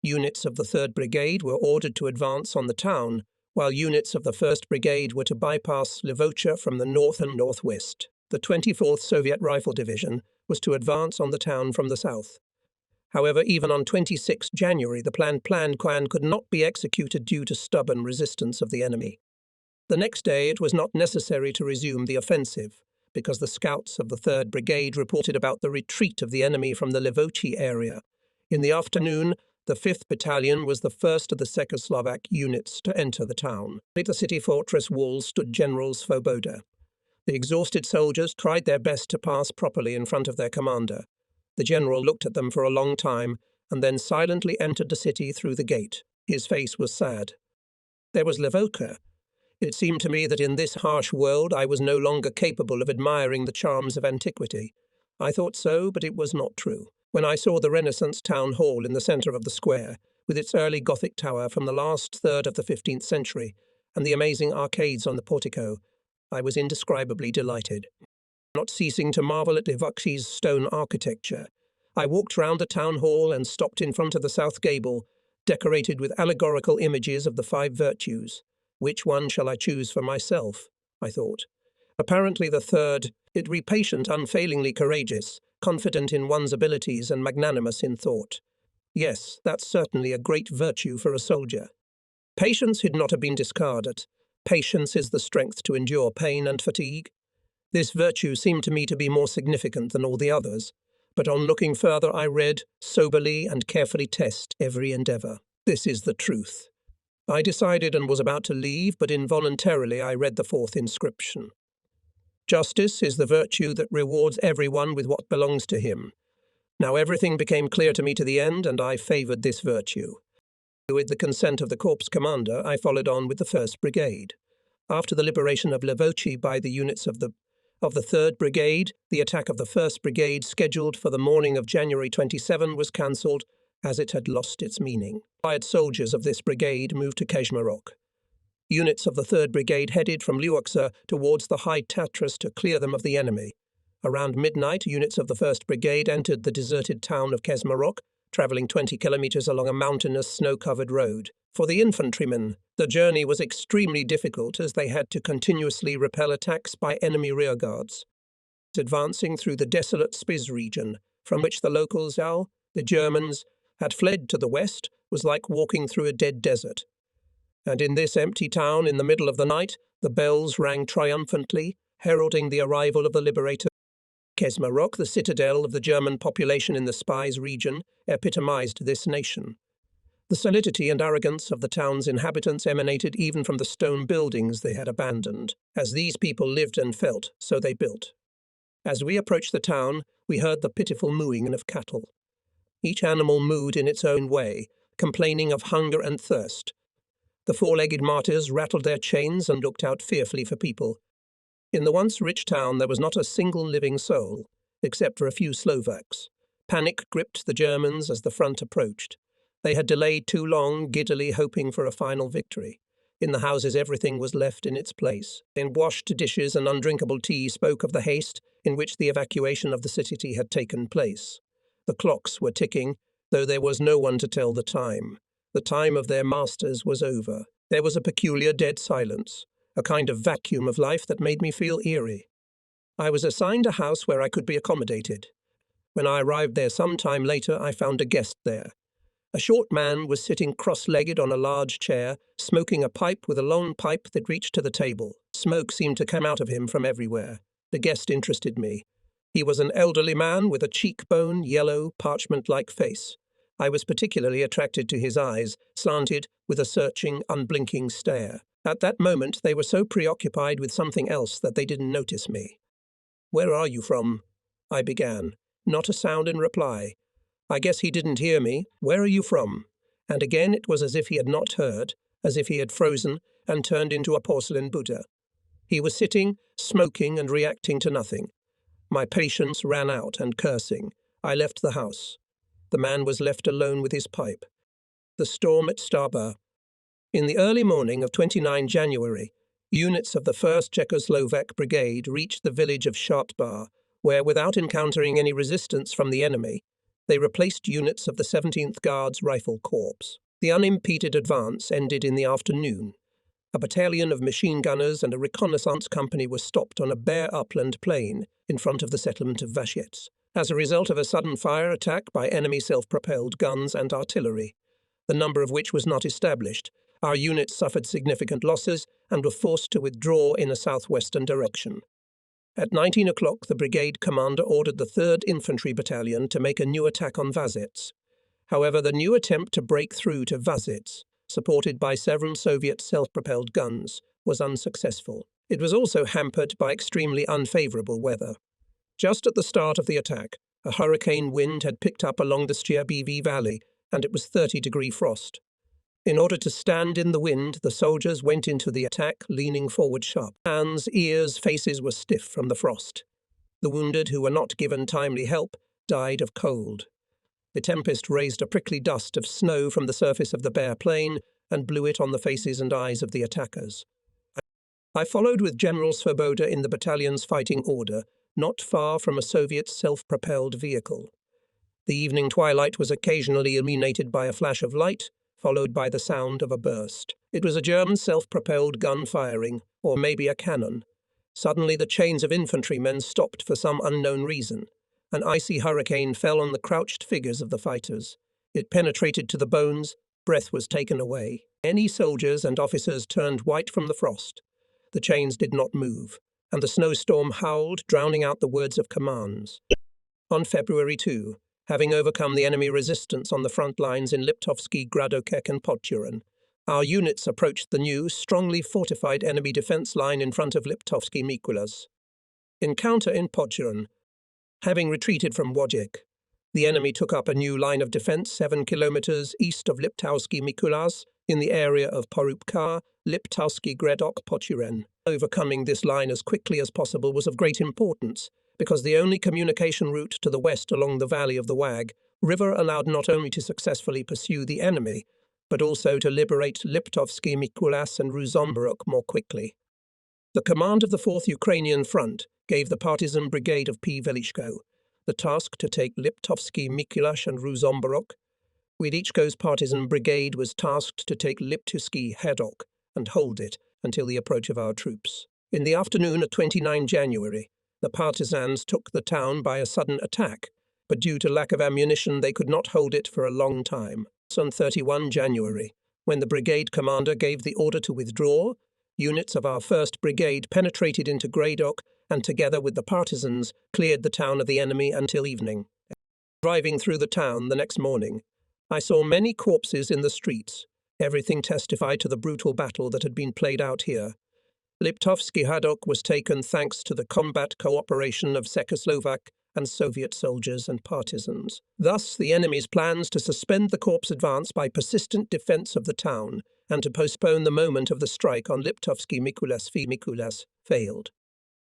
Units of the 3rd Brigade were ordered to advance on the town, while units of the 1st Brigade were to bypass Levocha from the north and northwest. The 24th Soviet Rifle Division was to advance on the town from the south. However, even on 26 January, the planned plan could not be executed due to stubborn resistance of the enemy. The next day, it was not necessary to resume the offensive, because the scouts of the 3rd Brigade reported about the retreat of the enemy from the Levochi area. In the afternoon, the 5th Battalion was the first of the Czechoslovak units to enter the town. At the city fortress walls stood General Svoboda. The exhausted soldiers tried their best to pass properly in front of their commander. The general looked at them for a long time and then silently entered the city through the gate. His face was sad. There was Levocha. It seemed to me that in this harsh world I was no longer capable of admiring the charms of antiquity. I thought so, but it was not true. When I saw the Renaissance town hall in the centre of the square, with its early Gothic tower from the last third of the 15th century and the amazing arcades on the portico, I was indescribably delighted. Not ceasing to marvel at Ivukhi's stone architecture, I walked round the town hall and stopped in front of the south gable, decorated with allegorical images of the 5 virtues. Which one shall I choose for myself? I thought. Apparently the third, it be patient, unfailingly courageous, confident in one's abilities and magnanimous in thought. Yes, that's certainly a great virtue for a soldier. Patience had not been discarded. Patience is the strength to endure pain and fatigue. This virtue seemed to me to be more significant than all the others, but on looking further I read, soberly and carefully test every endeavour. This is the truth. I decided and was about to leave, but involuntarily I read the 4th inscription. Justice is the virtue that rewards everyone with what belongs to him. Now everything became clear to me to the end, and I favoured this virtue. With the consent of the corps commander, I followed on with the 1st Brigade. After the liberation of Levochi by the units of the 3rd Brigade, the attack of the 1st Brigade, scheduled for the morning of January 27, was cancelled, as it had lost its meaning. Hired soldiers of this brigade moved to Keshmarok. Units of the 3rd Brigade headed from Luoxa towards the High Tatras to clear them of the enemy. Around midnight, units of the 1st Brigade entered the deserted town of Keshmarok, travelling 20 kilometres along a mountainous, snow-covered road. For the infantrymen, the journey was extremely difficult as they had to continuously repel attacks by enemy rearguards. Advancing through the desolate Spiz region, from which the locals, the Germans, had fled to the west, was like walking through a dead desert. And in this empty town, in the middle of the night, the bells rang triumphantly, heralding the arrival of the liberator. Keshmarok, the citadel of the German population in the Spiz region, epitomized this nation. The solidity and arrogance of the town's inhabitants emanated even from the stone buildings they had abandoned. As these people lived and felt, so they built. As we approached the town, we heard the pitiful mooing of cattle. Each animal mooed in its own way, complaining of hunger and thirst. The 4-legged martyrs rattled their chains and looked out fearfully for people. In the once rich town there was not a single living soul, except for a few Slovaks. Panic gripped the Germans as the front approached. They had delayed too long, giddily hoping for a final victory. In the houses everything was left in its place. In washed dishes and undrinkable tea spoke of the haste in which the evacuation of the city had taken place. The clocks were ticking, though there was no one to tell the time. The time of their masters was over. There was a peculiar dead silence, a kind of vacuum of life that made me feel eerie. I was assigned a house where I could be accommodated. When I arrived there some time later, I found a guest there. A short man was sitting cross-legged on a large chair, smoking a pipe with a long pipe that reached to the table. Smoke seemed to come out of him from everywhere. The guest interested me. He was an elderly man with a cheekbone, yellow, parchment-like face. I was particularly attracted to his eyes, slanted with a searching, unblinking stare. At that moment, they were so preoccupied with something else that they didn't notice me. "Where are you from?" I began. Not a sound in reply. I guess he didn't hear me. "Where are you from?" And again it was as if he had not heard, as if he had frozen and turned into a porcelain Buddha. He was sitting, smoking and reacting to nothing. My patience ran out, and cursing, I left the house. The man was left alone with his pipe. The storm at Staba. In the early morning of 29 January, units of the 1st Czechoslovak Brigade reached the village of Shartbar, where, without encountering any resistance from the enemy, they replaced units of the 17th Guards Rifle Corps. The unimpeded advance ended in the afternoon. A battalion of machine gunners and a reconnaissance company were stopped on a bare upland plain in front of the settlement of Vashets, as a result of a sudden fire attack by enemy self-propelled guns and artillery, the number of which was not established. Our units suffered significant losses and were forced to withdraw in a southwestern direction. At 19 o'clock, the brigade commander ordered the 3rd Infantry Battalion to make a new attack on Vazets. However, the new attempt to break through to Vazets, supported by several Soviet self-propelled guns, was unsuccessful. It was also hampered by extremely unfavourable weather. Just at the start of the attack, a hurricane wind had picked up along the Styabivi Valley, and it was 30-degree frost. In order to stand in the wind, the soldiers went into the attack, leaning forward sharp. Hands, ears, faces were stiff from the frost. The wounded, who were not given timely help, died of cold. The tempest raised a prickly dust of snow from the surface of the bare plain and blew it on the faces and eyes of the attackers. I followed with General Svoboda in the battalion's fighting order, not far from a Soviet self-propelled vehicle. The evening twilight was occasionally illuminated by a flash of light, followed by the sound of a burst. It was a German self-propelled gun firing, or maybe a cannon. Suddenly the chains of infantrymen stopped for some unknown reason. An icy hurricane fell on the crouched figures of the fighters. It penetrated to the bones, breath was taken away. Many soldiers and officers turned white from the frost. The chains did not move, and the snowstorm howled, drowning out the words of commands. On February 2, having overcome the enemy resistance on the front lines in Liptovsky, Gradokek and Podchurin, our units approached the new, strongly fortified enemy defense line in front of Liptovsky Mikulas. Encounter in Podchurin. Having retreated from Wojciech, the enemy took up a new line of defense 7 kilometers east of Liptovsky Mikulas in the area of Porubka, Liptovsky Gradok, Podchurin. Overcoming this line as quickly as possible was of great importance, because the only communication route to the west along the valley of the Wag River allowed not only to successfully pursue the enemy, but also to liberate Liptovsky Mikulas and Ruzomberok more quickly. The command of the 4th Ukrainian Front gave the partisan brigade of P. Velichko the task to take Liptovsky Mikulas and Ruzomberok. Wieliczko's partisan brigade was tasked to take Liptovsky Hedok and hold it until the approach of our troops. In the afternoon of 29 January, the partisans took the town by a sudden attack, but due to lack of ammunition they could not hold it for a long time. On 31 January, when the brigade commander gave the order to withdraw, units of our 1st Brigade penetrated into Gradok and together with the partisans cleared the town of the enemy until evening. Driving through the town the next morning, I saw many corpses in the streets. Everything testified to the brutal battle that had been played out here. Liptovsky Hadok was taken thanks to the combat cooperation of Czechoslovak and Soviet soldiers and partisans. Thus, the enemy's plans to suspend the corps advance by persistent defense of the town and to postpone the moment of the strike on Liptovsky Mikulas failed.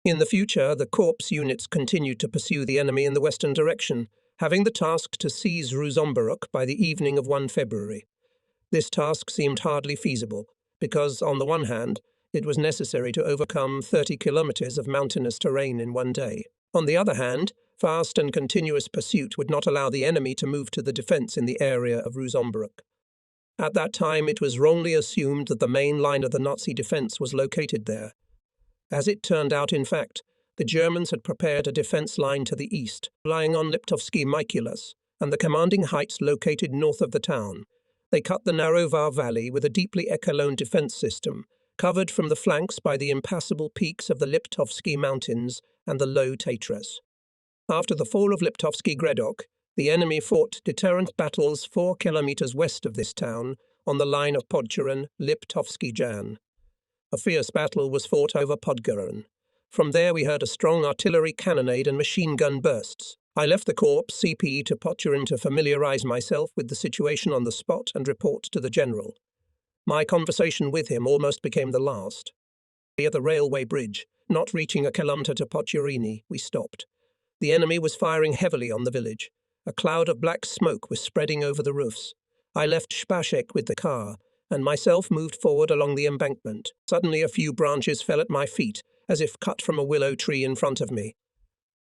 In the future, the corps units continued to pursue the enemy in the western direction, having the task to seize Ruzomberok by the evening of 1 February. This task seemed hardly feasible, because, on the one hand, it was necessary to overcome 30 kilometers of mountainous terrain in one day. On the other hand, fast and continuous pursuit would not allow the enemy to move to the defense in the area of Ruzomberok. At that time, it was wrongly assumed that the main line of the Nazi defense was located there. As it turned out, in fact, the Germans had prepared a defense line to the east, lying on Liptovsky Mikulas and the commanding heights located north of the town. They cut the narrow Var Valley with a deeply echelon defense system, covered from the flanks by the impassable peaks of the Liptovsky Mountains and the low Tatras. After the fall of Liptovsky Gradok, the enemy fought deterrent battles 4 kilometers west of this town on the line of Podchurin-Liptovsky Jan. A fierce battle was fought over Podgoryn. From there we heard a strong artillery cannonade and machine gun bursts. I left the corps CP to Podchurin to familiarize myself with the situation on the spot and report to the general. My conversation with him almost became the last. Near the railway bridge, not reaching a kilometer to Podchurini, we stopped. The enemy was firing heavily on the village. A cloud of black smoke was spreading over the roofs. I left Spashek with the car, and myself moved forward along the embankment. Suddenly a few branches fell at my feet, as if cut from a willow tree in front of me.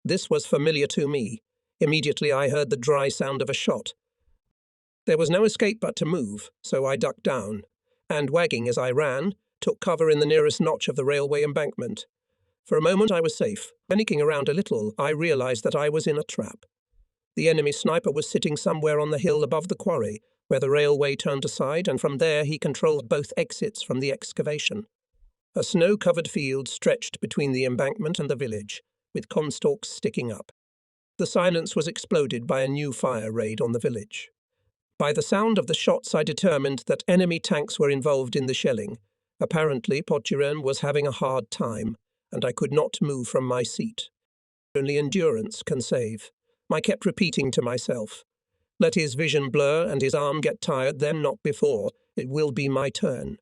This was familiar to me. Immediately I heard the dry sound of a shot. There was no escape but to move, so I ducked down, and wagging as I ran, took cover in the nearest notch of the railway embankment. For a moment I was safe. Panicking around a little, I realized that I was in a trap. The enemy sniper was sitting somewhere on the hill above the quarry, where the railway turned aside, and from there he controlled both exits from the excavation. A snow-covered field stretched between the embankment and the village, with cornstalks sticking up. The silence was exploded by a new fire raid on the village. By the sound of the shots I determined that enemy tanks were involved in the shelling. Apparently Podchurin was having a hard time, and I could not move from my seat. Only endurance can save. I kept repeating to myself, let his vision blur and his arm get tired, then not before. It will be my turn.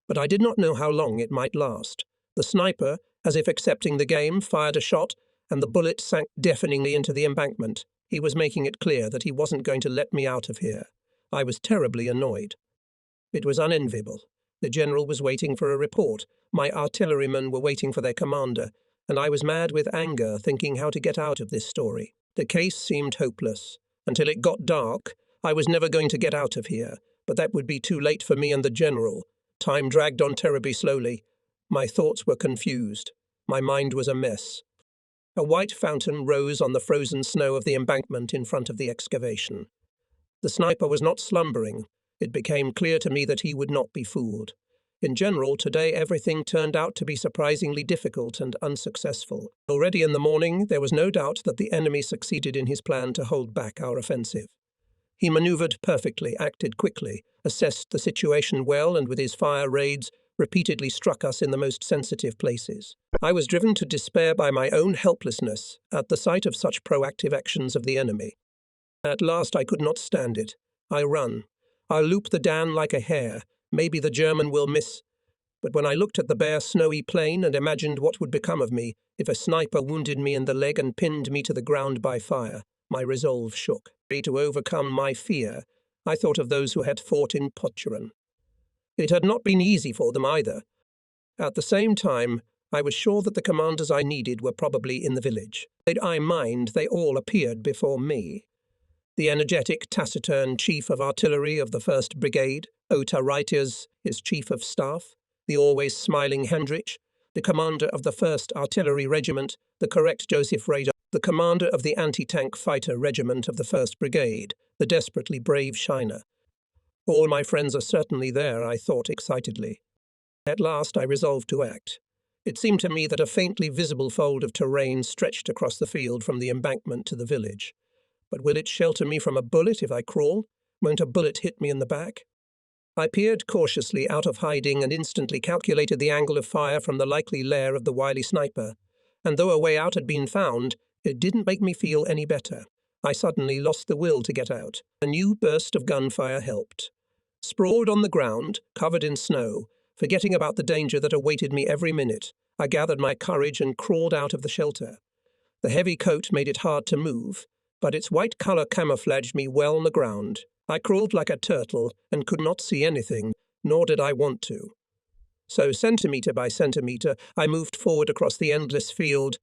But I did not know how long it might last. The sniper, as if accepting the game, fired a shot, and the bullet sank deafeningly into the embankment. He was making it clear that he wasn't going to let me out of here. I was terribly annoyed. It was unenviable. The general was waiting for a report, my artillerymen were waiting for their commander, and I was mad with anger thinking how to get out of this story. The case seemed hopeless. Until it got dark, I was never going to get out of here, but that would be too late for me and the general. Time dragged on terribly slowly. My thoughts were confused. My mind was a mess. A white fountain rose on the frozen snow of the embankment in front of the excavation. The sniper was not slumbering. It became clear to me that he would not be fooled. In general, today everything turned out to be surprisingly difficult and unsuccessful. Already in the morning, there was no doubt that the enemy succeeded in his plan to hold back our offensive. He maneuvered perfectly, acted quickly, assessed the situation well, and with his fire raids, repeatedly struck us in the most sensitive places. I was driven to despair by my own helplessness at the sight of such proactive actions of the enemy. At last I could not stand it. I run. I'll loop the Dan like a hare. Maybe the German will miss. But when I looked at the bare, snowy plain and imagined what would become of me if a sniper wounded me in the leg and pinned me to the ground by fire, my resolve shook. To overcome my fear, I thought of those who had fought in Poturan. It had not been easy for them either. At the same time, I was sure that the commanders I needed were probably in the village. I mind they all appeared before me. The energetic, taciturn chief of artillery of the 1st Brigade, Ota Reiters, his chief of staff, the always smiling Hendrich, the commander of the 1st Artillery Regiment, the correct Joseph Rader, the commander of the anti-tank fighter regiment of the 1st Brigade, the desperately brave Shiner. All my friends are certainly there, I thought excitedly. At last I resolved to act. It seemed to me that a faintly visible fold of terrain stretched across the field from the embankment to the village. But will it shelter me from a bullet if I crawl? Won't a bullet hit me in the back? I peered cautiously out of hiding and instantly calculated the angle of fire from the likely lair of the wily sniper. And though a way out had been found, it didn't make me feel any better. I suddenly lost the will to get out. A new burst of gunfire helped. Sprawled on the ground, covered in snow, forgetting about the danger that awaited me every minute, I gathered my courage and crawled out of the shelter. The heavy coat made it hard to move, but its white colour camouflaged me well on the ground. I crawled like a turtle and could not see anything, nor did I want to. So, centimetre by centimetre, I moved forward across the endless field.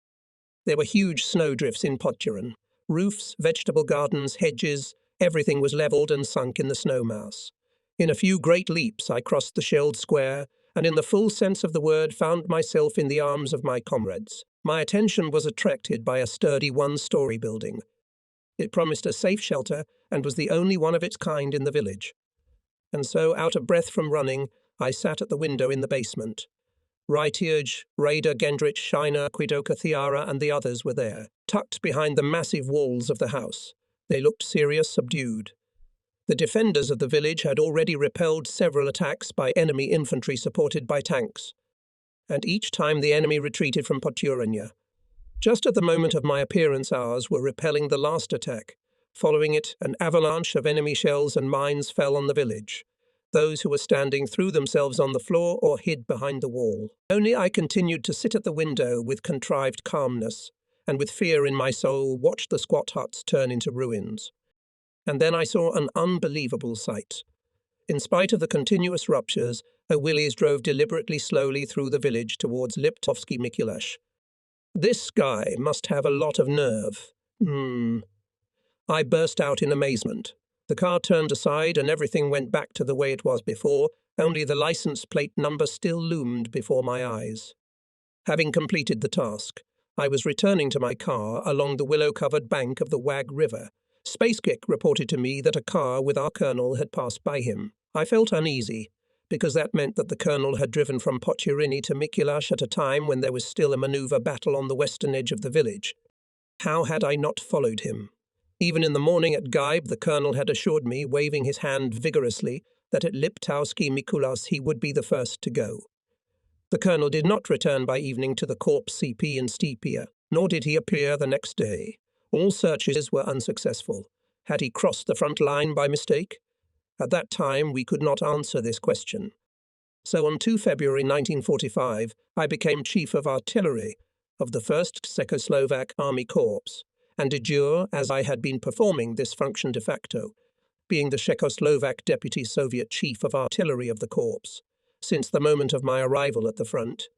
There were huge snowdrifts in Poturan. Roofs, vegetable gardens, hedges, everything was levelled and sunk in the snowmass. In a few great leaps I crossed the shelled square, and in the full sense of the word found myself in the arms of my comrades. My attention was attracted by a sturdy one-story building. It promised a safe shelter and was the only one of its kind in the village. And so, out of breath from running, I sat at the window in the basement. Reitierge, Raider, Gendrich, Shiner, Quidoka, Thiara, and the others were there, tucked behind the massive walls of the house. They looked serious, subdued. The defenders of the village had already repelled several attacks by enemy infantry supported by tanks, and each time the enemy retreated from Poturania. Just at the moment of my appearance, ours were repelling the last attack. Following it, an avalanche of enemy shells and mines fell on the village. Those who were standing threw themselves on the floor or hid behind the wall. Only I continued to sit at the window with contrived calmness, and with fear in my soul watched the squat huts turn into ruins. And then I saw an unbelievable sight. In spite of the continuous ruptures, a Willies drove deliberately slowly through the village towards Liptovsky Mikulash. This guy must have a lot of nerve. I burst out in amazement. The car turned aside and everything went back to the way it was before, only the license plate number still loomed before my eyes. Having completed the task, I was returning to my car along the willow-covered bank of the Wag River. Spacekick reported to me that a car with our colonel had passed by him. I felt uneasy, because that meant that the colonel had driven from Poturini to Mikulash at a time when there was still a manoeuvre battle on the western edge of the village. How had I not followed him? Even in the morning at Gaib, the colonel had assured me, waving his hand vigorously, that at Liptowski Mikulas he would be the first to go. The colonel did not return by evening to the Corps CP in Stepia, nor did he appear the next day. All searches were unsuccessful. Had he crossed the front line by mistake? At that time, we could not answer this question. So on 2 February 1945, I became Chief of Artillery of the 1st Czechoslovak Army Corps, and de jure as I had been performing this function de facto, being the Czechoslovak Deputy Soviet Chief of Artillery of the Corps, since the moment of my arrival at the front.